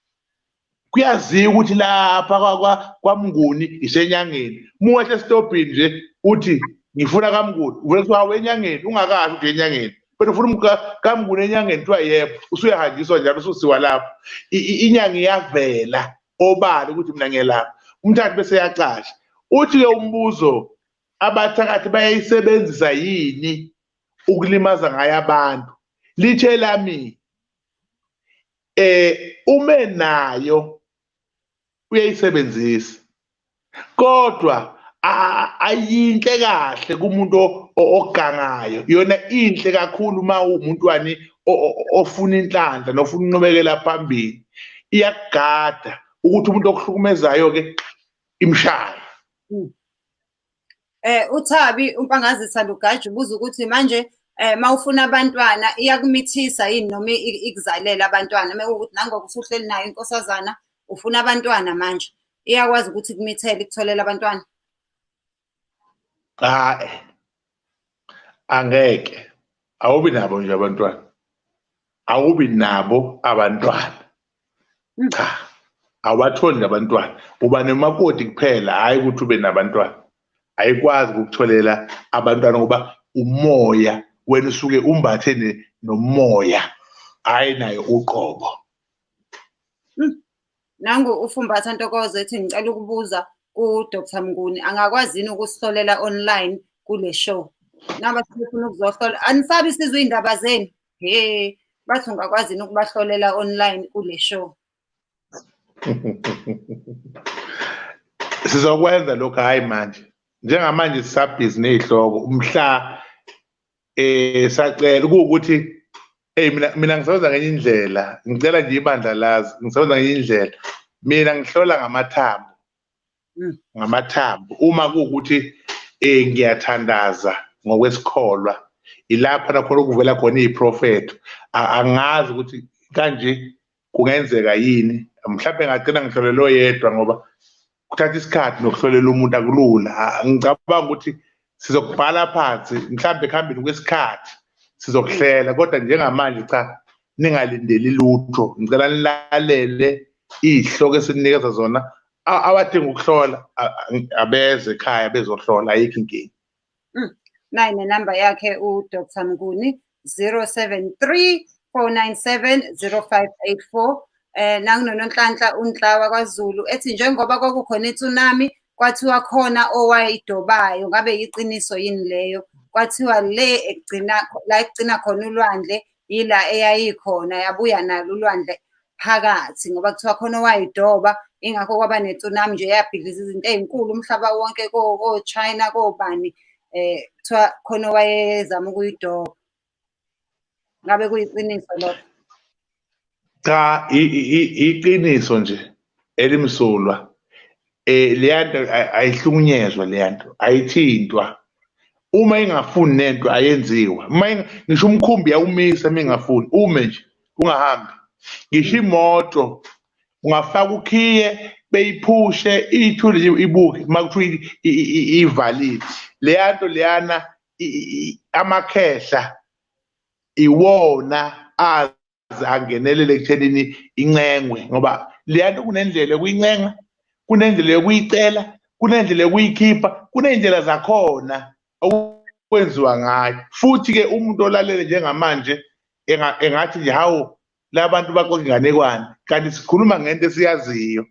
kuyaziwa ukuthi lapha kwaMnguni isenyangeni. Muwehle esitobhini nje uthi ngifuna kaMnguni, uvele kuthiwa wenyangeni, ungakazi ukuthi enyangeni, kodwa ufuna kaMnguni enyangeni, kuthiwa yebo, usuyahanjiswa njalo ususiwa lapho. Inyanga iyavela obala ukuthi mina ngiyelapha. Umthakathi bese yacasha. Uthi-ke umbuzo, abathakathi bayayisebenzisa yini ukulimaza ngayo abantu? Lithe lami ume nayo uyayisebenzisa, kodwa ayinhle kahle kumuntu ogangayo. Yona inhle kakhulu uma umuntu wani ofuna inhlanhla nofuna unqubekela phambili. Iyakugada ukuthi umuntu okuhlukumezayo-ke imshaya. uThabi uMpangazitha Lugaja ubuza ukuthi manje mawufuna abantwana iyakumithisa yini noma ikuzalela abantwana mekuwukuthi nangoku usuhleli nayo inkosazana ufuna abantwana manje iyakwazi ukuthi kumithele ikutholela abantwana? Hayi, angeke. Awubi nabo nje abantwana, awubi nabo abantwana, cha, awubatholi nje abantwana. Uba nemakoti kuphela, hhayi ukuthi ube nabantwana. Ayikwazi ukukutholela abantwana ngoba umoya wena usuke umbathe nomoya, hhayi nayo uqobo. Nangu uFumbatha Ntokozo ethi ngicela ukubuza ku-Dr. Mnguni angakwazi yini ukusihlolela online kule show? Naba sifuna ukuzohlola, anisabi sizwe iy'ndaba zenu. Bathi ungakwazi yini ukubahlolela online kule show? Sizokwenza lokho, hhayi manje. Njengamanje sisabhizi ney'hloko umhla sacela kuwukuthi mina ngisebenza ngenye indlela, ngicela nje ibandla lazi, ngisebenza ngenye indlela. Mina ngihlola ngamathambo. Uma kuwukuthi ngiyathandaza ngokwesikholwa, ilapha nakhona okuvela khona iy'profetho. Angazi ukuthi kanje kungenzeka yini, mhlawumbe ngagcina ngihlolelwe oyedwa ngoba kuthatha isikhathi nokuhlolela umuntu akulula. Ngicabanga ukuthi sizokubhala phansi mhlawumbe ekuhambeni kwesikhathi sizokuhlela, kodwa njengamanje cha, ningalindeli lutho. Ngicela nilalele iy'hloko esininikeza zona. Abadinga ukuhlola abeze ekhaya bezohlola, ayikho inkinga. Nayi nenamba yakhe uDr. Mnguni 073 497 0584. Nangunonhlanhla uNhlawa kwaZulu ethi njengoba kwakukhona i-tsunami kwathiwa khona owayidobayo, ngabe yiqiniso yini leyo? Kwathiwa la ekugcina khona ulwandle yila eyayikhona, yabuya nalo ulwandle phakathi ngoba kuthiwa khona owayidoba, ingakho kwaba ne-tsunami nje yabhidliza izinto ey'nkulu umhlaba wonke ko-China kobani, kuthiwa khona owayezama ukuyidoba. Ngabe kuyiqiniso lokho? Cha, iqiniso nje elimsulwa. Leyanto ayihlukunyezwa, leyanto ayithintwa. Uma ingafuni nento ayenziwa. Ngisho umkhumbi yawumisa uma ingafuni, ume nje ungahambi. Ngisho imoto ungafaka ukhiye beyiphushe ithule nje ibuke makuthiwa ivalile. Leyanto leyana amakhehla iwona angenelele ekuthenini incengwe, ngoba leyanto kunendlela yokuyincenga, kunendlela yokuyicela, kunendlela yokuyikhipha, kuney'ndlela zakhona okwenziwa ngayo. Futhi-ke umuntu olalele njengamanje engathi nje hawu la bantu baxoxa inganekwane, kanti sikhuluma ngento esiyaziyo.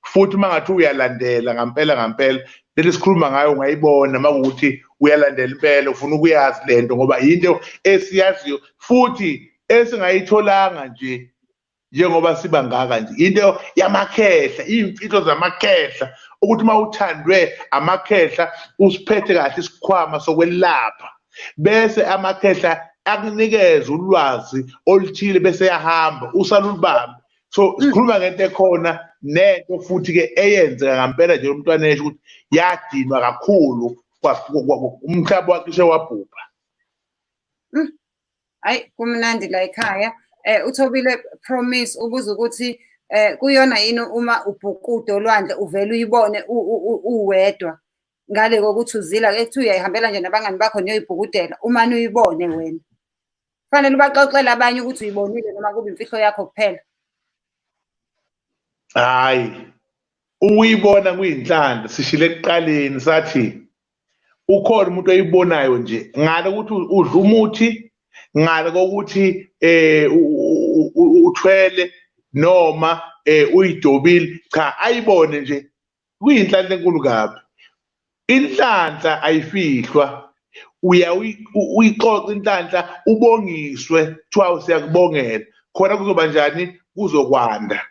Futhi uma ngathi uyalandela ngampela lento esikhuluma ngayo ungayibona uma kuwukuthi uyalandela impela ufuna ukuyazi lento, ngoba yinto esiyaziyo futhi esingayitholanga nje njengoba siba ngaka nje. Into yamakhehla, iy'mfihlo zamakhehla, ukuthi uma uthandwe amakhehla usiphethe kahle isikhwama sokwelapha, bese amakhehla akunikeze ulwazi oluthile bese yahamba usalulibamba. So sikhuluma ngento ekhona, nento futhi-ke eyenzeka ngampela nje umntwana esho ukuthi yadinwa kakhulu, umhlaba wakhe wabhubha. Hayi, kumnandi la ekhaya. uThobile Promise ubuza ukuthi kuyona yini uma ubhukuda olwandle uvele uyibone uwedwa ngale kokuthi uzila ekuthiwa uyayihambela nje nabangani bakho niyoyibhukudela, umane uyibone wena. Kufanele ubaxoxele abanye ukuthi uyibonile noma kube imfihlo yakho kuphela. Hayi, uyibona kuyinhlanhla, sishile ekuqaleni sathi ukhona umuntu oyibonayo nje ngale ukuthi udla umuthi, ngale kokuthi uthwele noma uyidobile, cha ayibone nje kuyinhlanhla enkulu kabi. Inhlanhla ayifihlwa, uyixoxa inhlanhla ubongiswe, kuthiwa siyakubongela, khona kuzoba njani, kuzokwanda.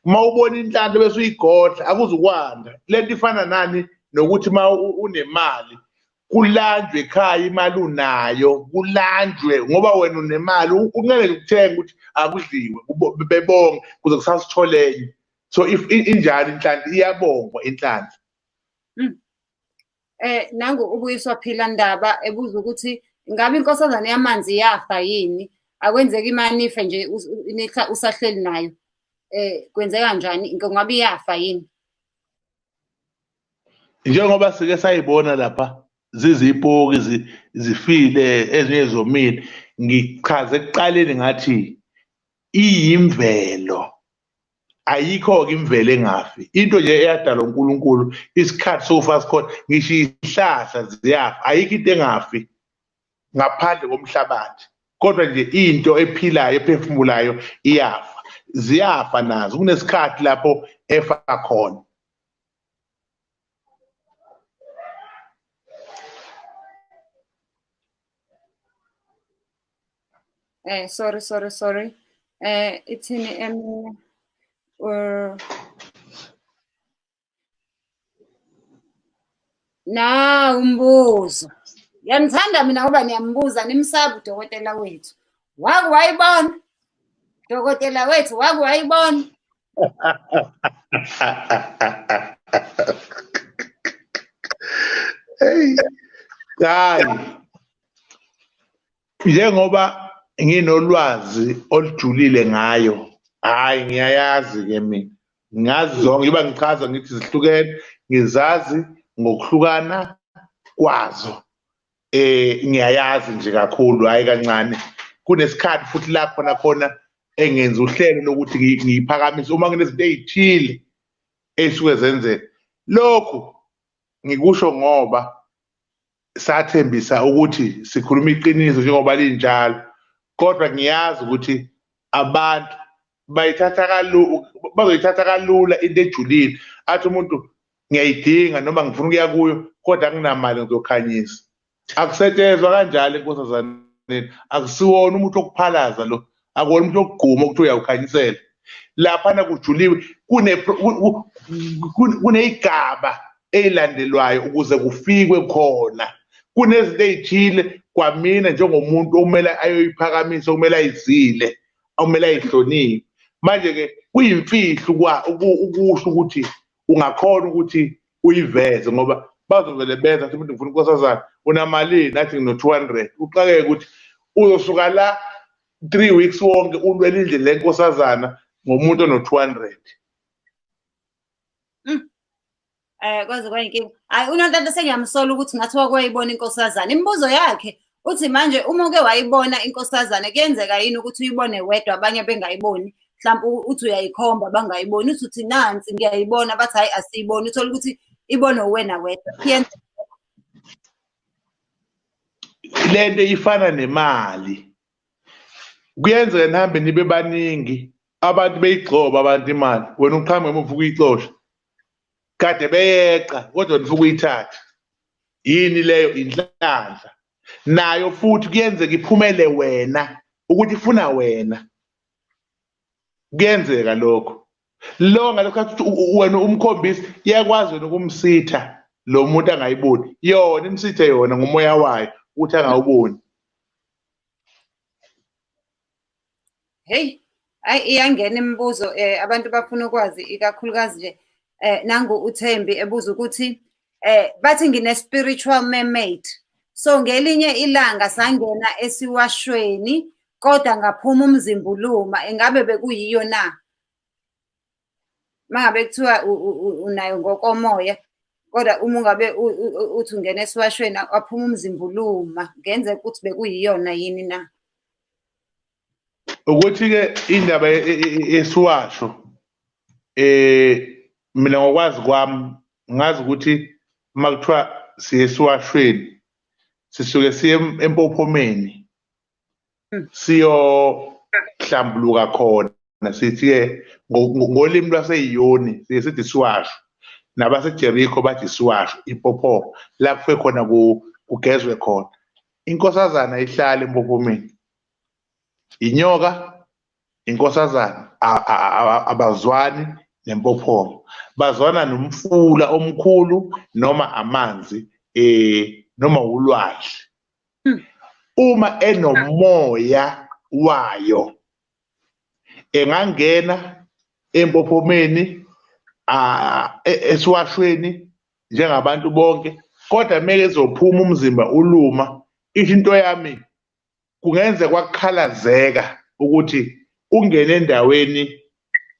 Uma ubona inhlanhla bese uyigodla akuzukwanda. Lento ifana nani nokuthi uma unemali kulanjwe ekhaya, imali unayo kulanjwe ngoba wena unemali, ungeke ukuthenga ukuthi akudliwe bebonge kuze kusasitholenye. So if injalo inhlanhla iyabongwa inhlanhla. Nangu uBuyiswa Phila Ndaba ebuza ukuthi ngabe inkosazane yamanzi yafa yini? Akwenzeki imani ife nje usahleli nayo. Kwenzeka kanjani? Ngabe iyafa yini? Njengoba sike sayibona lapha zizipoki zifile ezinye zomile, ngichaze ekuqaleni ngathi iyimvelo, ayikho-ke imvelo engafi. Into nje eyadalwa uNkulunkulu, isikhathi sokufa sikhona, ngisho izihlahla ziyafa, ayikho into engafi ngaphandle komhlabathi. Kodwa nje into ephilayo ephefumulayo iyafa, ziyafa nazo, kunesikhathi lapho efa khona. Sorry. Ithini na umbuzo. Yanithanda mina ngoba niyambuza nimsaba udokotela wethu. Wake wayibona? Dokotela wethu wake wayibona? Hey, hayi. Njengoba nginolwazi olujulile ngayo, hayi ngiyayazi-ke mina, ngiyazi zonke, ngiba ngichaza ngithi zihlukene, ngizazi ngokuhlukana kwazo. Ngiyayazi nje kakhulu, hayi kancane. Kunesikhathi futhi la khona engenza uhlelo lokuthi ngiyiphakamise uma kunezinto ey'thile ey'suke zenzeka. Lokhu ngikusho ngoba sathembisa ukuthi sikhuluma iqiniso njengoba linjalo, kodwa ngiyazi ukuthi abantu bazoyithatha kalula into ejulile, athi umuntu ngiyayidinga noma ngifuna ukuya kuyo kodwa anginamali ngizokhanyisa. Akusetshenzwa kanjalo enkosazaneni, akusiwona umuntu okuphalaza lo, akuwona umuntu okugquma ukuthi uyawukhanyisela. Laphana kujuliwe kuneyigaba ezilandelwayo ukuze kufikwe khona. Kunezinto ezithile kwamina njengomuntu okumele ayoyiphakamisa, okumele ayizile, okumele ayihloniphe. Manje-ke kuyimfihlo ukusho ukuthi ungakhona ukuthi uyiveze ngoba bazovele benza ukuthi umuntu ngifuna inkosazana, unamalini, nathi ngino-200. Uxakeke ukuthi uzosuka la 3 weeks wonke ulwela indlela lenkosazana ngomuntu ono-200. Kwaze kwayinkinga. Hayi, uNonhlanhla sengiyamsola ukuthi ngathi wakwayibona inkosazana. Imibuzo yakhe uthi manje uma uke wayibona inkosazana kuyenzeka yini ukuthi uyibone wedwa abanye bengayiboni? Mhlawumbe uthi uyayikhomba bangayiboni, uthi nansi ngiyayibona bathi hayi asiyiboni, uthola ukuthi ibone wena wedwa. Lento ifana nemali. Kuyenzeka nihambe nibe baningi abantu beyigcoba abantu imali, wena uqhamuke emuva ukuyixosha. Kade beyeqa kodwa nifuka uyithatha. Yini leyo? Inhlanhla. Nayo futhi kuyenzeka iphumele wena ukuthi ifuna wena. Kuyenzeka lokho. Lo ngalokho wena umkhombisi iyakwazi wena ukumsitha lo muntu angayiboni. Yona imsithe yona ngomoya wayo ukuthi angawuboni. Hey, hayi iyangena imibuzo abantu bafuna ukwazi ikakhulukazi nje nangu uThembi ebuza ukuthi bathi ngine-spiritual mermaid. So ngelinye ilanga sangena esiwashweni kodwa ngaphuma umzimba uluma, engabe bekuyiyo na? Mangabe kuthiwa unayo ngokomoya kodwa uma ungabe uthi ungena esiwashweni waphuma umzimba uluma, kungenzeka ukuthi bekuyiyona yini na? Ukuthi-ke indaba yesiwasho mina ngokwazi kwami ngazi ukuthi makuthiwa siyesiwashweni sisuke siye empophomeni siyohlambuluka khona, sithi-ke ngolimi lwaseyiyoni siye sithi siwasho, nabaseJerikho bathi siwasho, impophomo la kufike khona kugezwe khona. Inkosazana ihlala empophomeni, inyoka, inkosazana abazwani nempophomo, bazwana nomfula omkhulu noma amanzi noma ulwandle. Uma enomoya wayo engangena empophomeni esiwashweni njengabantu bonke, kodwa meke ezophuma umzimba uluma, isho into yami kungenza kwakukhalazeka ukuthi ungene endaweni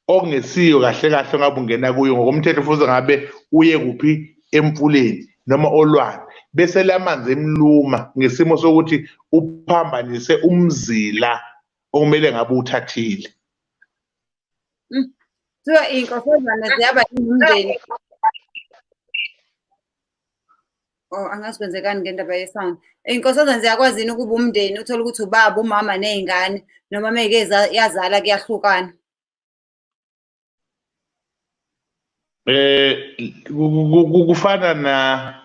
okungesiyo kahle kahle ngabe ungena kuyo ngokomthetho, futhi ngabe uye kuphi emfuleni noma olwandle, bese lamanzi emluma ngesimo sokuthi uphambanise umzila okumele ngabe uthathile. So inkosazana ziyaba umndeni. Angazi kwenzekani ngendaba yesound. Inkosazana ziyakwazi yini ukuba umndeni, uthola ukuthi ubaba, umama nezingane noma meke yazala kuyahlukana? Kufana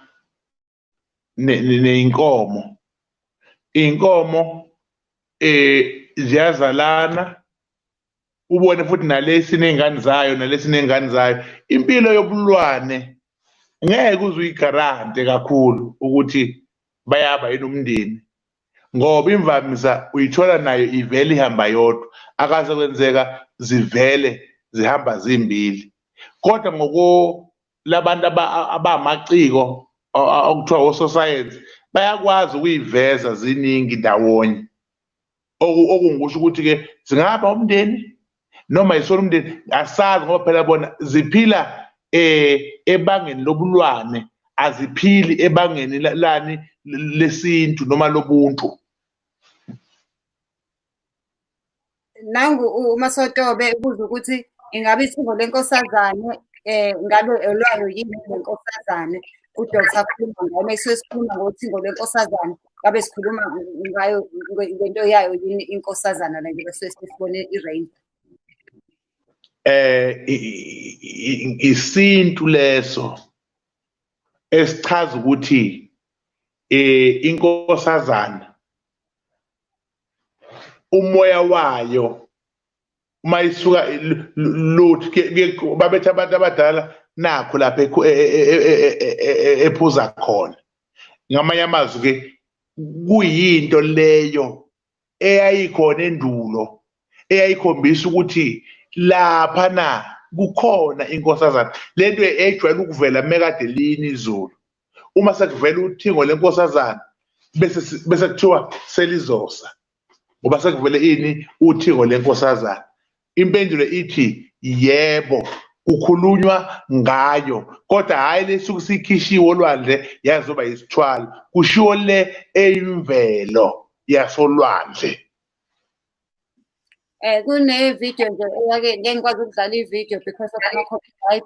neyinkomo. Iy'nkomo ziyazalana, ubone futhi nalesi ney'ngane zayo nalesi ney'ngane zayo. Impilo yobulwane ngeke uze uyigarante kakhulu ukuthi bayaba yini umndeni, ngoba imvamisa uyithola nayo ivele ihamba yodwa, akaze kwenzeka zivele zihamba zimbili. Kodwa labantu abamaciko okuthiwa ososayensi bayakwazi ukuyiveza ziningi ndawonye, okungisho ukuthi-ke zingaba umndeni noma yisona umndeni asazi, ngoba phela bona ziphila ebangeni lobulwane, aziphili ebangeni lani lesintu noma lobuntu. Nangu uMasotobe ubuza ukuthi ingabe isiko lenkosazane ngabe olwayo yini lenkosazane? UDr. akhuluma ngayo, mase sikhuluma ngothingo lwenkosazane ngabe sikhuluma ngayo ngento yayo yini inkosazana la nje sesibone i-rainbow. Isintu leso esichaza ukuthi inkosazana umoya wayo uma isuka luthi babethi abantu abadala nakho lapha ephuza khona. Ngamanye amazwi ke kuyinto leyo eyayikhona endulo eyayikhombisa ukuthi lapha na kukhona inkosazana. Lento ejwayele ukuvela mekade lini izulu. Uma sekuvela uthingo lenkosazana bese kuthiwa selizosa ngoba sekuvele ini uthingo lenkosazana. Impendulo ithi yebo, kukhulunywa ngayo kodwa hayi lesuku sikhishiwe olwandle yazoba isithwalo, kushiwo le eyimvelo yasolwandle. Kune video nje eyake ngeke ngikwazi ukudlala i-video because of ama-copyright,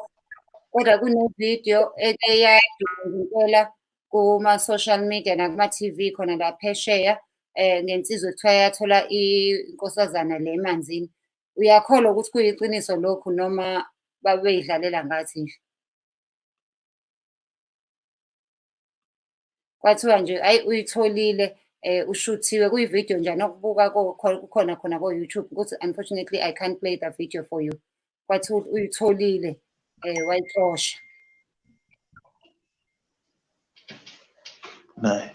kodwa kune video eyadumela kuma-social media nakuma-TV khona la phesheya ngensizwa ekuthiwa yathola inkosazana le emanzini. Uyakholwa ukuthi kuyiqiniso lokhu noma babeyidlalela ngathi nje? Kwathiwa nje ayi uyitholile ushuthiwe kuyivideo nje anokubuka kukhona khona ko-YouTube ukuthi unfortunately I can't play the video for you. Kwathiwa uyitholile wayixosha. Nayi.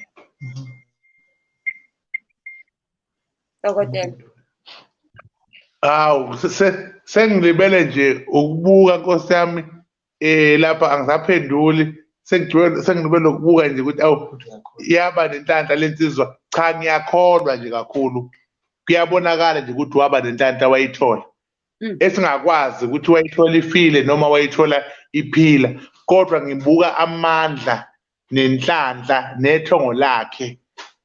Dokotela. Awu sengilibele nje ukubuka Nkosi yami lapha angisaphenduli sengilibele ukubuka nje ukuthi awu yaba nenhlanhla lensizwa. Cha, ngiyakholwa nje kakhulu. Kuyabonakala nje ukuthi waba nenhlanhla wayithola. Esingakwazi ukuthi wayithola ifile noma wayithola iphila, kodwa ngibuka amandla nenhlanhla nethongo lakhe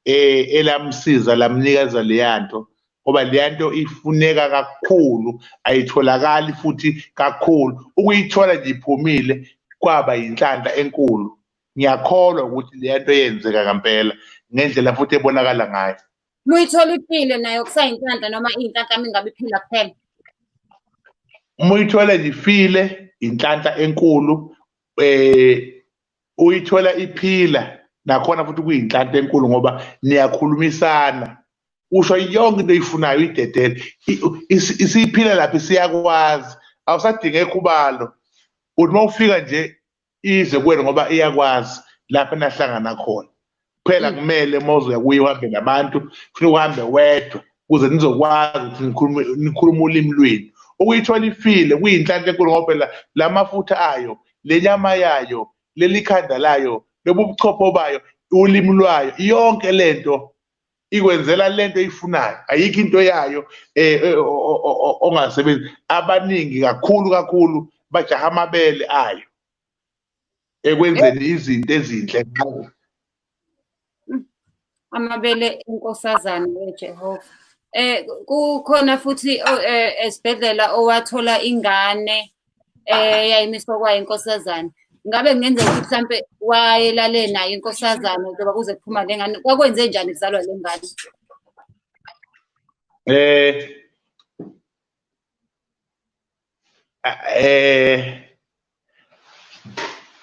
elamsiza lamnikeza leyanto ngoba leyanto ifuneka kakhulu, ayitholakali futhi kakhulu. Ukuyithola nje iphumile kwaba inhlanhla enkulu. Ngiyakholwa ukuthi leyanto yenzeka ngempela ngendlela futhi ebonakala ngayo. Muyithola iphile nayo kusayinhlanhla noma iy'nhlanhla mingabe iphila kuphela? Muyithola nje ifile inhlanhla enkulu uyithola iphila nakhona futhi kuyinhlanhla enkulu ngoba niyakhulumisana. Usho yonke into oyifunayo uyidedele. Isiphila lapha siyakwazi. Awusadingeka ubalo. Uthi uma ufika nje ize kuwena ngoba iyakwazi lapha nahlangana khona. Kuphela kumele moze uyakuye uhambe nabantu, futhi uhambe wedwa ukuze nizokwazi ukuthi nikhulume ulimi lwenu. Ukuyithola ifile kuyinhlanhla enkulu ngoba phela lamafutha ayo, lenyama yayo, leli khanda layo, lobu buchopho bayo, ulimi lwayo, yonke lento ikwenzela lento eyifunayo. Ayikho into yayo ongasebenzi. Abaningi kakhulu bajaha amabele ayo ekwenzeni izinto ezinhle ngayo. Amabele enkosazana weJehova. Kukhona futhi esibhedlela owathola ingane yayimiswa kwayo inkosazana. Ngabe kungenzeka ukuthi mhlampe wayelale nayo inkosazana njengoba kuze kuphuma le ngane. Kwakwenze njani kuzalwa le ngane?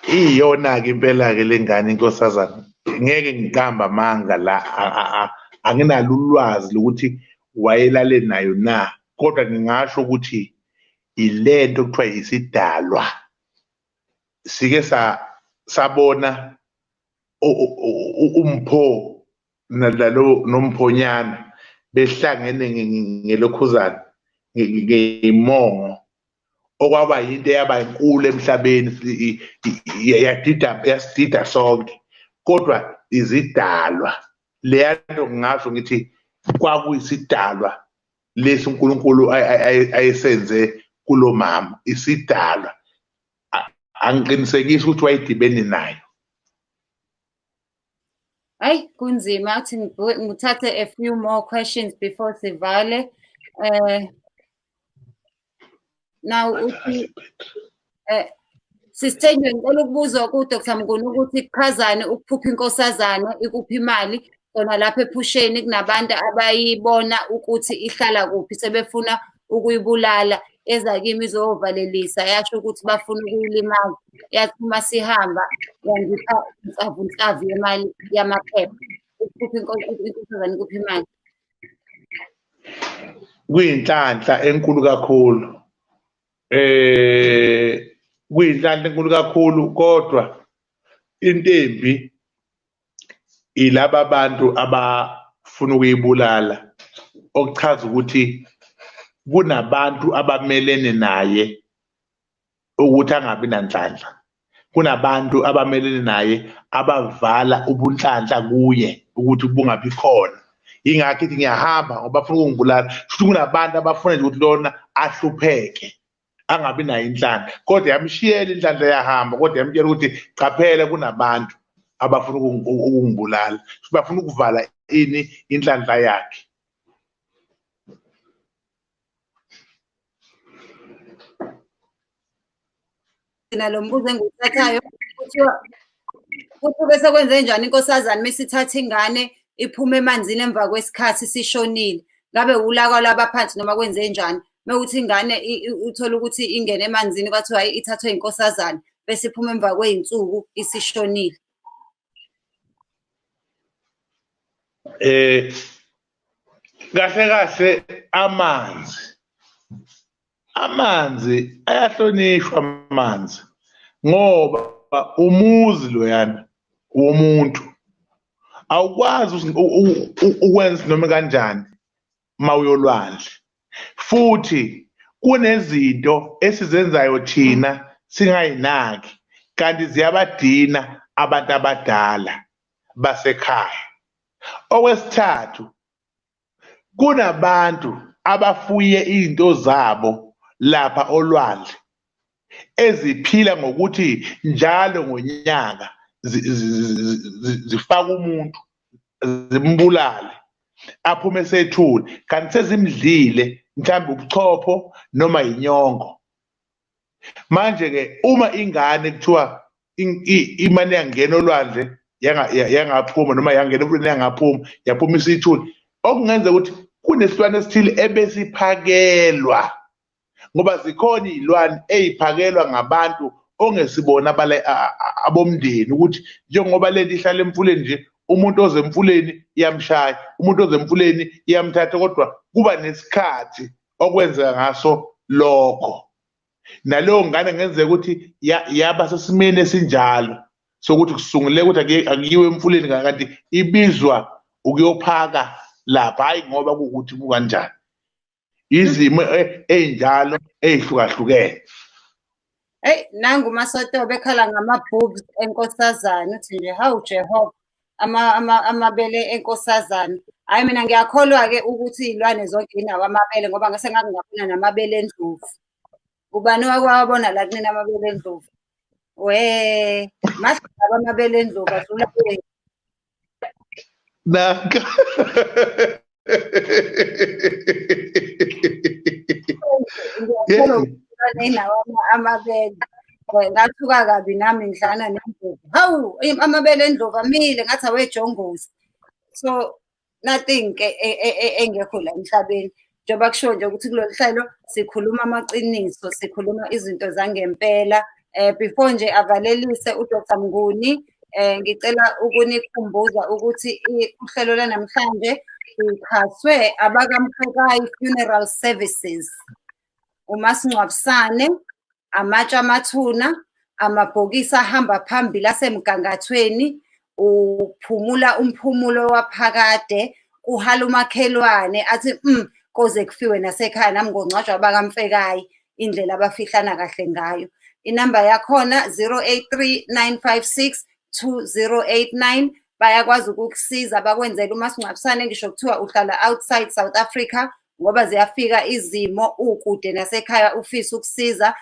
Iyona-ke impela-ke le ngane inkosazana. Ngeke ngikamba amanga la anginalo ulwazi lokuthi wayelale nayo na, kodwa ngingasho ukuthi ilento okuthiwa isidalwa. Sike sabona umpho nalo nomphonyana behlangene ngelokhuzana ngeyimongo okwaba yinto yaba inkulu emhlabeni yasidida sonke, kodwa izidalwa. Leyanto ngingasho ngithi kwakuyisidalwa lesi uNkulunkulu ayesenze kulo mama, isidalwa. Angiqinisekisi ukuthi wayedibene nayo. Hayi kunzima athi ngithathe a few more questions before sivale. Now uthi Sisithenjwe ngicela ukubuza ku Dr. Mnguni ukuthi kuchazani ukuphupha inkosazana ikuphi imali khona lapha ephusheni kunabantu abayibona ukuthi ihlala kuphi sebefuna ukuyibulala, eza kimi izovalelisa yasho ukuthi bafuna ukuyilimaza. Yathi uma sihamba yangipha inhlamvu yemali yamaphepha. Ukuphi inkosazane ikuphi imali? Kuyinhlanhla enkulu kakhulu. Kuyinhlanhla enkulu kakhulu kodwa intembi ilaba abantu abafuna ukuyibulala, okuchaza ukuthi kunabantu abamelene naye ukuthi angabi nanhlanhla. Kunabantu abamelene naye abavala ubunhlanhla kuye ukuthi bungabi khona. Ingakho ithi ngiyahamba ngoba bafuna ukungibulala. Futhi kunabantu abafuna nje ukuthi lona ahlupheke angabi nayo inhlanhla, kodwa yamshiyela inhlanhla yahamba, kodwa yamtshela ukuthi qaphela kunabantu abafuna ukungibulala, bafuna ukuvala inhlanhla yakhe. Lo mbuzo engiwuthathayo kuthi bese kwenze njani inkosazane mesithatha ingane iphuma emanzini emva kwesikhathi sishonile? Ngabe ulaka labaphansi noma kwenze njani? Mewukuthi ingane uthola ukuthi ingene emanzini kwathiwa hayi ithathwe inkosazane bese iphuma emva kwey'nsuku isishonile. Kahle kahle amanzi ayahlonishwa amanzi ngoba umuzi loyana womuntu. Awukwazi ukwenza noma kanjani mawuyolwandle, futhi kunezinto esizenzayo thina singayinaki kanti ziyabadina abantu abadala basekhaya. Okwesithathu, kunabantu abafuye izinto zabo lapha olwandle eziphila ngokuthi njalo ngonyaka zifaka umuntu zimbulale aphume esethule kanti sezimdlile mhlawumbe ubuchopho noma inyongo. Manje ke uma ingane kuthiwa imane yangena olwandle yangaphuma noma yangena emfuleni yangaphuma yaphuma isithule, okungenza ukuthi kunesilwane esithile ebesiphakelwa, ngoba zikhona iy'lwane ey'phakelwa ngabantu ongesibona abomndeni ukuthi njengoba lento ihlala emfuleni nje, umuntu oze emfuleni iyamshaya, umuntu oze emfuleni iyamthatha, kodwa kuba nesikhathi okwenzeka ngaso lokho. Naleyo ngane ngenzeka ukuthi yaba sesimeni esinjalo sokuthi kusunguleke ukuthi akuyiwe emfuleni kanti ibizwa ukuyophaka lapha, hayi ngoba kuwukuthi kukanjani. Izimo ey'njalo ey'hlukahlukene. Hey, nangu uMasoto bekhala ngama-boobs enkosazane uthi nje hawu Jehova amabele enkosazane. Hhayi mina ngiyakholwa-ke ukuthi iy'lwane zonke yinawo amabele ngoba ngase ngake ngabona namabele endlovu. Ubani wake wawabona la kunina amabele endlovu? Mahle ngabo amabele endlovu adlula kuye. Nanka. Ngiyakholwa amabele. Ngathuka kabi nami ngihlangana nendlovu. Hawu, amabele endlovu amile ngathi awejongozi. So nothing-ke engekho la emhlabeni. Njengoba kusho nje ukuthi kulolu hlelo sikhuluma amaqiniso, sikhuluma izinto zangempela. Before nje avalelise uDr. Mnguni, ngicela ukunikhumbuza ukuthi uhlelo lwanamhlanje luxhaswe abakaMfekayi Funeral Services, umasingcwabisane, amatshe amathuna, amabhokisi ahamba phambili asemgangathweni, uphumula umphumulo waphakade, kuhala umakhelwane athi koze kufiwe nasekhaya nami ngongcwatshwa abakaMfekayi, indlela abafihlana kahle ngayo. Inamba yakhona 083 956 2089. Bayakwazi ukukusiza bakwenzela umasingcwabisane, ngisho kuthiwa uhlala outside South Africa ngoba ziyafika izimo ukude nasekhaya ufisa ukusiza.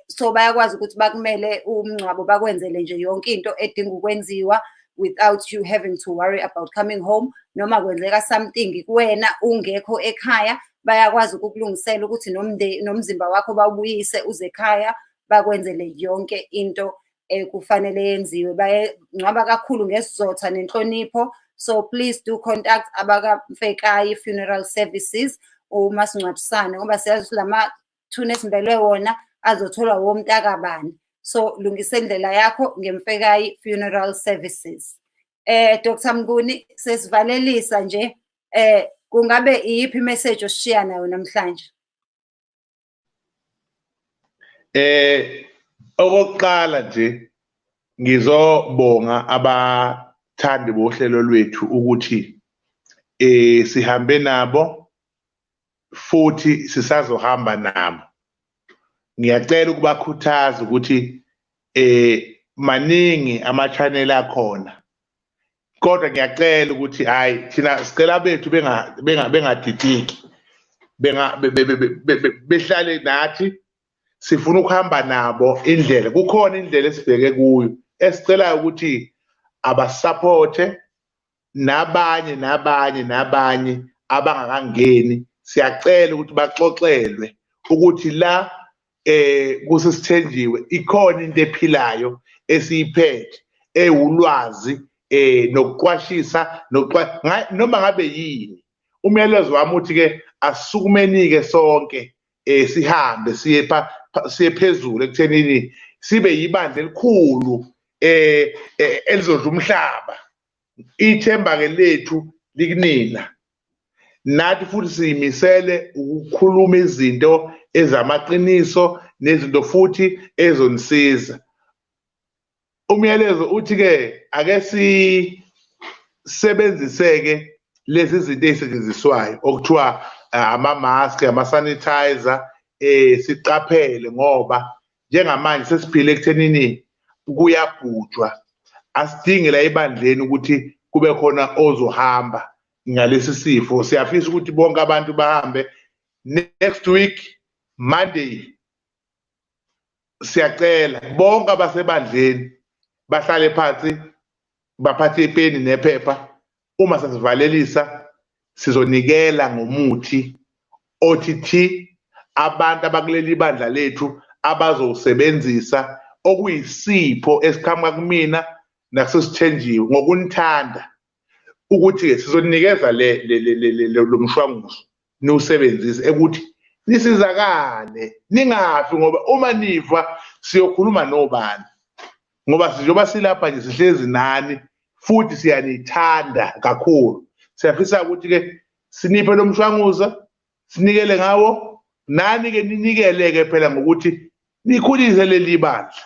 So bayakwazi ukuthi bakumele umngcwabo bakwenzele nje yonke into edinga ukwenziwa without you having to worry about coming home. Noma kwenzeka something kuwena ungekho ekhaya, bayakwazi ukukulungisela ukuthi nomzimba wakho bawubuyise uze ekhaya bakwenzele yonke into kufanele yenziwe. Bayengcwaba kakhulu ngesizotha nenhlonipho, So please do contact abaka-Mfekayi Funeral Services umasingcwabisane ngoba siyazi lamathuna esimbelwe wona azotholwa womntakabani. So lungisa indlela yakho ngeMfekayi Funeral Services. Dr. Mnguni sesivalelisa nje, kungabe iyiphi imessage oshiya nayo namhlanje? Okokuqala nje ngizobonga abathandi bohlelo lwethu ukuthi sihambe nabo futhi sisazohamba nabo. Ngiyacela ukubakhuthaza ukuthi maningi ama-channel akhona, kodwa ngiyacela ukuthi hayi thina sicela bethu bengadidiki, behlale nathi, sifuna ukuhamba nabo indlela. Kukhona indlela esibheke kuyo esicelayo ukuthi abasupporte nabanye abangakangeni. Siyacela ukuthi baxoxelwe ukuthi la kusisithenjiwe ikhona into ephilayo esiyiphethe ewulwazi nokuqwashisa noma ngabe yini. Umyalezo wami uthi ke asisukumenike sonke sihambe siye phezulu ekuthenini sibe yibandla elikhulu elizodla umhlaba. Ithemba ke lethu likunina, nathi futhi siyimisele ukukhuluma izinto ezamaqiniso nezinto futhi ezonisiza. Umyalezo uthi ke ake sisebenziseke lezi zinto ezisetshenziswayo okuthiwa ama-mask, ama-sanitizer, siqaphele ngoba njengamanje sesiphile ekuthenini kuyabhujwa. Asidingi la ebandleni ukuthi kube khona ozohamba ngalesi sifo. Siyafisa ukuthi bonke abantu bahambe next week Monday. Siyacela bonke abasebandleni bahlale phansi baphathe ipeni nephepha. Uma sesivalelisa sizonikela ngomuthi othi abantu abakuleli bandla lethu abazowusebenzisa okuyisipho esiqhamuka kumina nakusesithenjiwe ngokunithanda ukuthi ke sizonikeza lo mshwanguzo niwusebenzise ukuthi nisizakale, ningafi, ngoba uma nifa siyokhuluma nobani, ngoba sizoba silapha nje sihlezi nani futhi siyanithanda kakhulu. Siyafisa ukuthi ke siniphe lo mshwanguzo, sinikele ngawo, nani ke ninikele ke phela ngokuthi nikhulise leli bandla,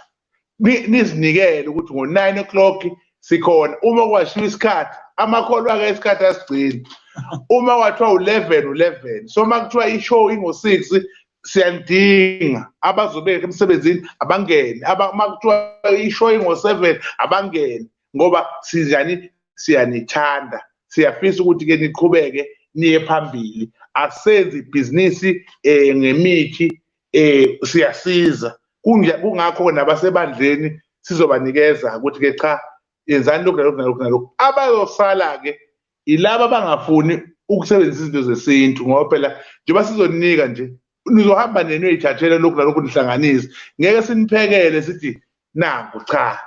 nizinikele ukuthi ngo-9 o'clock sikhona. Uma kwashiwa isikhathi, amakholwa ke isikhathi asigcini. Uma kwathiwa 11 so uma kuthiwa ishow ingo-6 siyanidinga. Abazobeka emsebenzini abangene, uma kuthiwa ishow ingo-7 abangene, ngoba siyanithanda. Siyafisa ukuthi ke niqhubeke niye phambili. Asenze ibhizinisi ngemithi, siyasiza. Kungakho nabasebandleni sizobanikeza ukuthi ke cha yenzani lokhu nalokhu nalokhu. Abayosala ke ilaba abangafuni ukusebenzisa izinto zesintu, ngoba phela njengoba sizonika nje nizohamba nenu ey'thathele lokhu nalokhu nihlanganise. Ngeke siniphekele sithi nangu, cha.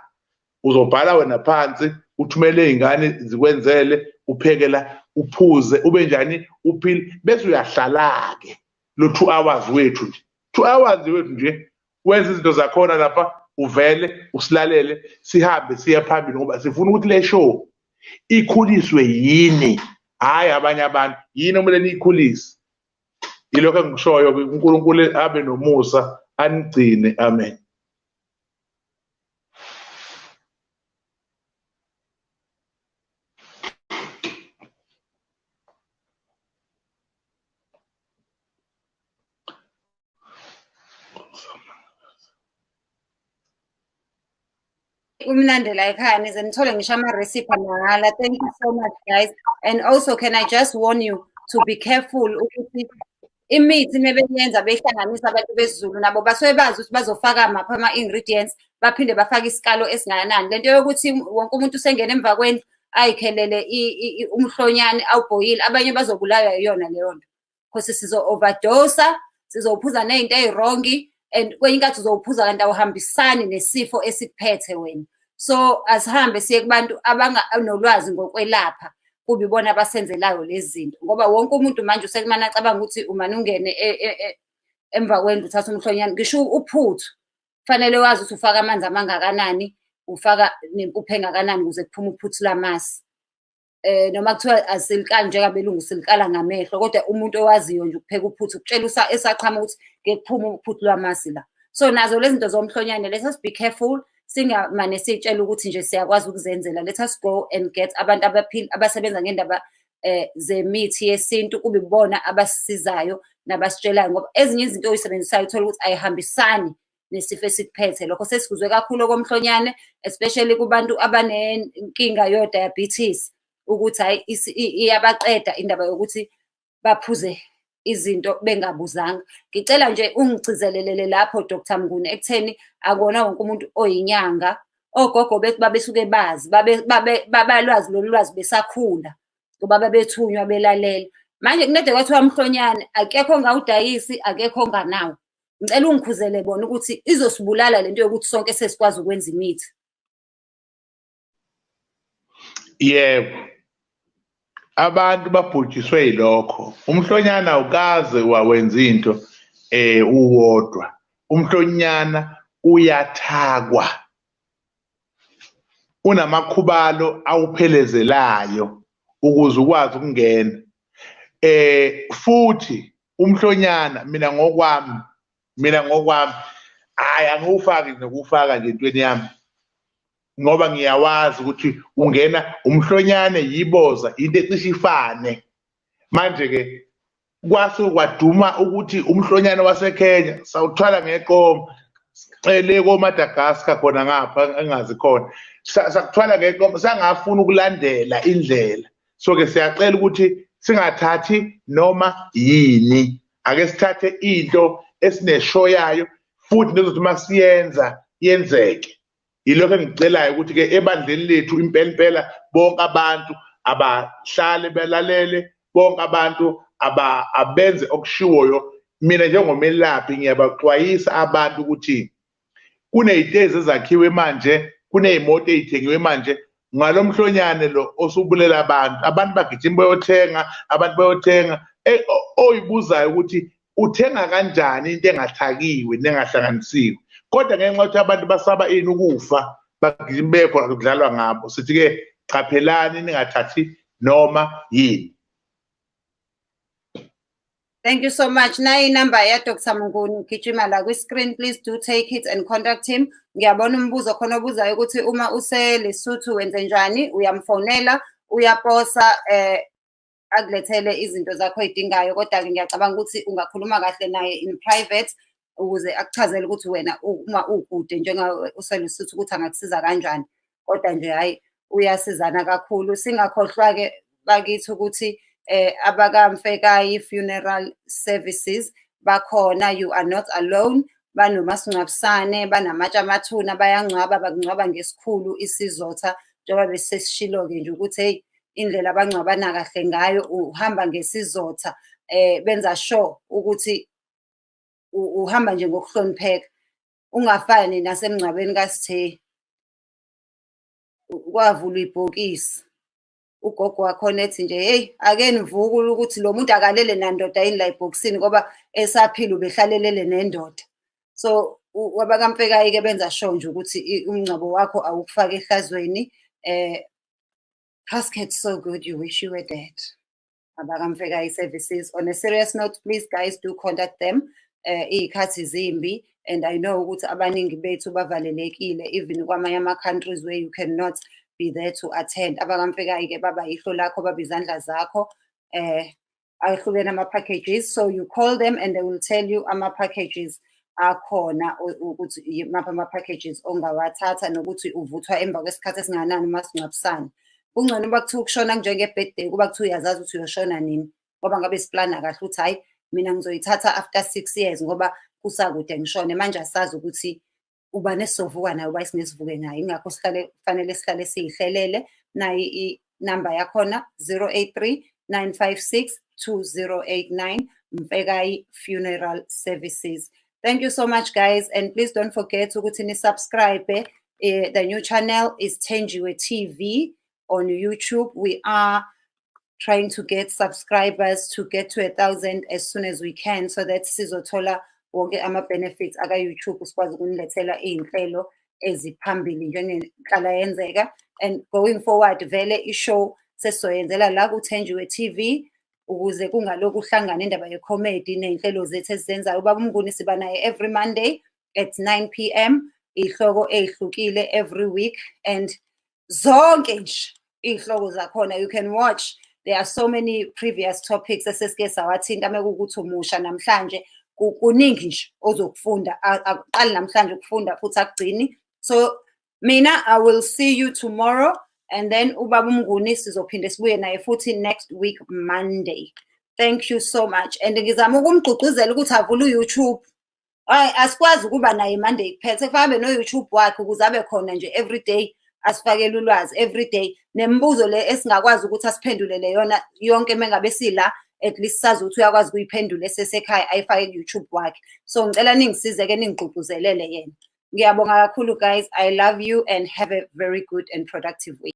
Uzobhala wena phansi, uthumele iy'ngane zikwenzele, uphekela, uphuze, ube njani, uphile, bese uyahlala-ke lo 2 hours wethu nje. 2 hours wethu nje wenza izinto zakhona lapha, uvele usilalele, sihambe siye phambili, ngoba sifuna ukuthi le show ikhuliswe yini, hhayi abanye abantu. Yini okumele niyikhulise. Yilokho engikushoyo-ke. uNkulunkulu abe nomusa anigcine. Amen. Umlandela ekhaya nize nithole ngisho ama-recipe amahhala. Thank you so much guys. And also can I just warn you to be careful ukuthi imithi nebeyenza behlanganisa abantu besiZulu nabo basuke bazi ukuthi bazofaka maphi ama-ingredients, baphinde bafake isikalo esingakanani. Lento yokuthi wonke umuntu usengena emva kwendlu ayikhelele umhlonyane awubhoyile, abanye bazobulawa yiyona leyo nto, because sizo-overdosa, sizophuza ney'nto ey'rongi, and kwenye inkathi uzowuphuza kanti awuhambisani nesifo esikuphethe wena. So asihambe siye kubantu abanganolwazi ngokwelapha kube ibona abasenzelayo lezi zinto, ngoba wonke umuntu manje usekumane acabanga ukuthi umane ungene emva kwendlu uthatha umhlonyane. Ngisho uphuthu kufanele wazi ukuthi ufaka amanzi amangakanani, ufaka nempupho engakanani ukuze kuphume uphuthu lamasi. Noma kuthiwa asilikali njengabelungu silikala ngamehlo, kodwa umuntu owaziyo nje ukupheka uphuthu ukutshela esaqhama ukuthi ngeke kuphume uphuthu lwamasi la. So nazo lezi zinto zomhlonyane, let us be careful, singamane siy'tshela ukuthi nje siyakwazi ukuzenzela. Let us go and get abantu abasebenza ngendaba zemithi yesintu, kube ibona abasisizayo nabasitshelayo, ngoba ezinye izinto oy'sebenzisayo uthola ukuthi ayihambisani nesifo esikuphethe. Lokho sesikuzwe kakhulu komhlonyane, especially kubantu abanenkinga yo-diabetes, ukuthi hhayi iyabaqeda indaba yokuthi baphuze izinto bengabuzanga. Ngicela nje ungigcizelelele lapho Dr. Mnguni ekutheni akona wonke umuntu oyinyanga. Ogogo bethu babesuke bazi, babalwazi lolu lwazi besakhula, ngoba babethunywa belalela. Manje kunede kwathiwa mhlonyane, akekho ongawudayisi, akekho onganawo. Ngicela ungikhuzele bona ukuthi izosibulala lento yokuthi sonke sesikwazi ukwenza imithi. Yebo, abantu babhujiswe yilokho. Umhlonyana awukaze wawenza into uwodwa. Umhlonyana uyathakwa, unamakhubalo awuphelezelayo ukuze ukwazi ukungena. Futhi umhlonyana mina ngokwami hayi angiwufaki nokufaka nje entweni yami, ngoba ngiyawazi ukuthi ungena umhlonyane yiboza into ecishe ifane. Manje-ke kwase kwaduma ukuthi umhlonyane waseKenya sawuthwala ngeqoma, le koMadagascar khona ngapha engazi khona, sakuthwala ngeqoma, sangafuna ukulandela indlela. So-ke siyacela ukuthi singathathi noma yini, ake sithathe into esineshoyayo futhi nezothi masiyenza yenzeke. Yilokho engicelayo ukuthi-ke ebandleni lethu impela bonke abantu abahlale belalele, bonke abantu abenze okushiwoyo. Mina njengomelaphi ngiyabaxwayisa abantu ukuthi kuney'tezi ezakhiwe manje, kuney'moto ey'thengiwe manje ngalo mhlonyane lo osubulela abantu bagijima bayothenga, abantu bayothenga. Oyibuzayo ukuthi uthenga kanjani into engathakiwe nengahlanganisiwe, kodwa ngenxa yokuthi abantu basaba ini ukufa, bagijima bekhona kudlalwa ngabo. Sithi-ke qaphelani ningathathi noma yini. Thank you so much. Nayi inamba ya Dr. Mnguni gijima la kwi-screen, please do take it and contact him. Ngiyabona umbuzo khona obuzayo ukuthi uma useLesotho wenze njani, uyamfonela, uyaposa akulethele izinto zakho oy'dingayo. Kodwa-ke ngiyacabanga ukuthi ungakhuluma kahle naye in private ukuze akuchazele ukuthi wena uma ukude njengawe useLesotho ukuthi angakusiza kanjani. Kodwa nje hhayi uyasizana kakhulu. Singakhohlwa-ke bakithi ukuthi abakaMfekayi Funeral Services bakhona, you are not alone. Banomasingcwabisane, banamatshe amathuna, bayangcwaba, bakungcwaba ngesikhulu isizotha, njengoba besesishilo-ke nje ukuthi hey, indlela abangcwabana kahle ngayo uhamba ngesizotha. Benza sure ukuthi uhamba nje ngokuhlonipheka, ungafani nasemngcwabeni kaSithe kwavulwa ibhokisi. Ugogo wakhona ethi nje hey, ake nivuke ukuthi lo muntu akalele nandoda yini la ebhokisini, ngoba esaphila ubehlalelele nendoda. So abakaMfekayi-ke benza sure nje ukuthi umngcwabo wakho awukufaka ehlazweni. Casket so good, you wish you were dead. AbakaMfekayi Services. On a serious note, please guys do contact them. Iy'khathi zimbi, and I know ukuthi abaningi bethu bavalelekile even kwamanye ama-countries where you cannot be there to attend. AbakaMfekayi-ke baba yihlo lakho, baba izandla zakho. Ahlukene ama-packages, so you call them and they will tell you ama-packages akhona ukuthi yimaphi ama-packages ongawathatha nokuthi uvuthwa emva kwesikhathi esinganani umasingcwabisane. Kungcono uba kuthiwa ukushona njenge-birthday, kuba kuthiwa uyazazi ukuthi uyoshona nini, ngoba ngabe siplana kahle ukuthi hhayi mina ngizoyithatha after 6 years ngoba kusakude ngishone. Manje asazi ukuthi uba nesizovuka nayo, uba isingesivuke nayo. Ingakho kufanele sihlale siyihlelele. Nayi inamba yakhona 083-956-2089, Mfekayi Funeral Services. Thank you so much guys, and please don't forget ukuthi ni-subscribe The new channel is Thenjiwe TV on YouTube. We are trying to get subscribers to get to 1,000 as soon as we can, so that sizothola wonke ama-benefits aka-YouTube sikwazi ukunilethela iy'nhlelo eziphambili njengehlala yenzeka. And going forward vele ishow sesizoyenzela la kuThenjiwe TV ukuze kungalokhu uhlangana indaba ye-comedy ney'nhlelo zethu esizenzayo. Ubaba uMnguni siba naye every Monday at 9 p.m. iy'hloko ey'hlukile every week, and zonke nje iy'hloko zakhona you can watch. There are so many previous topics esesike sawathinta mekuwukuthi umusha namhlanje kuningi nje ozokufunda, akuqali namhlanje ukufunda futhi akugcini. So mina I will see you tomorrow, and then ubaba uMnguni sizophinde sibuye naye futhi next week Monday. Thank you so much. And ngizama ukumgqugquzela ukuthi avule uYouTube. Asikwazi ukuba naye Monday kuphela, sekuhambe no-YouTube wakhe ukuze abe khona nje every day asifakele ulwazi every day. Nemibuzo le esingakwazi ukuthi asiphendulele yona yonke mengabe sila, at least sazi ukuthi uyakwazi ukuyiphendula esesekhaya ayifake ku-YouTube wakhe. So ngicela ningisize-ke ningigqugquzelele yena. Ngiyabonga kakhulu guys. I love you and have a very good and productive week.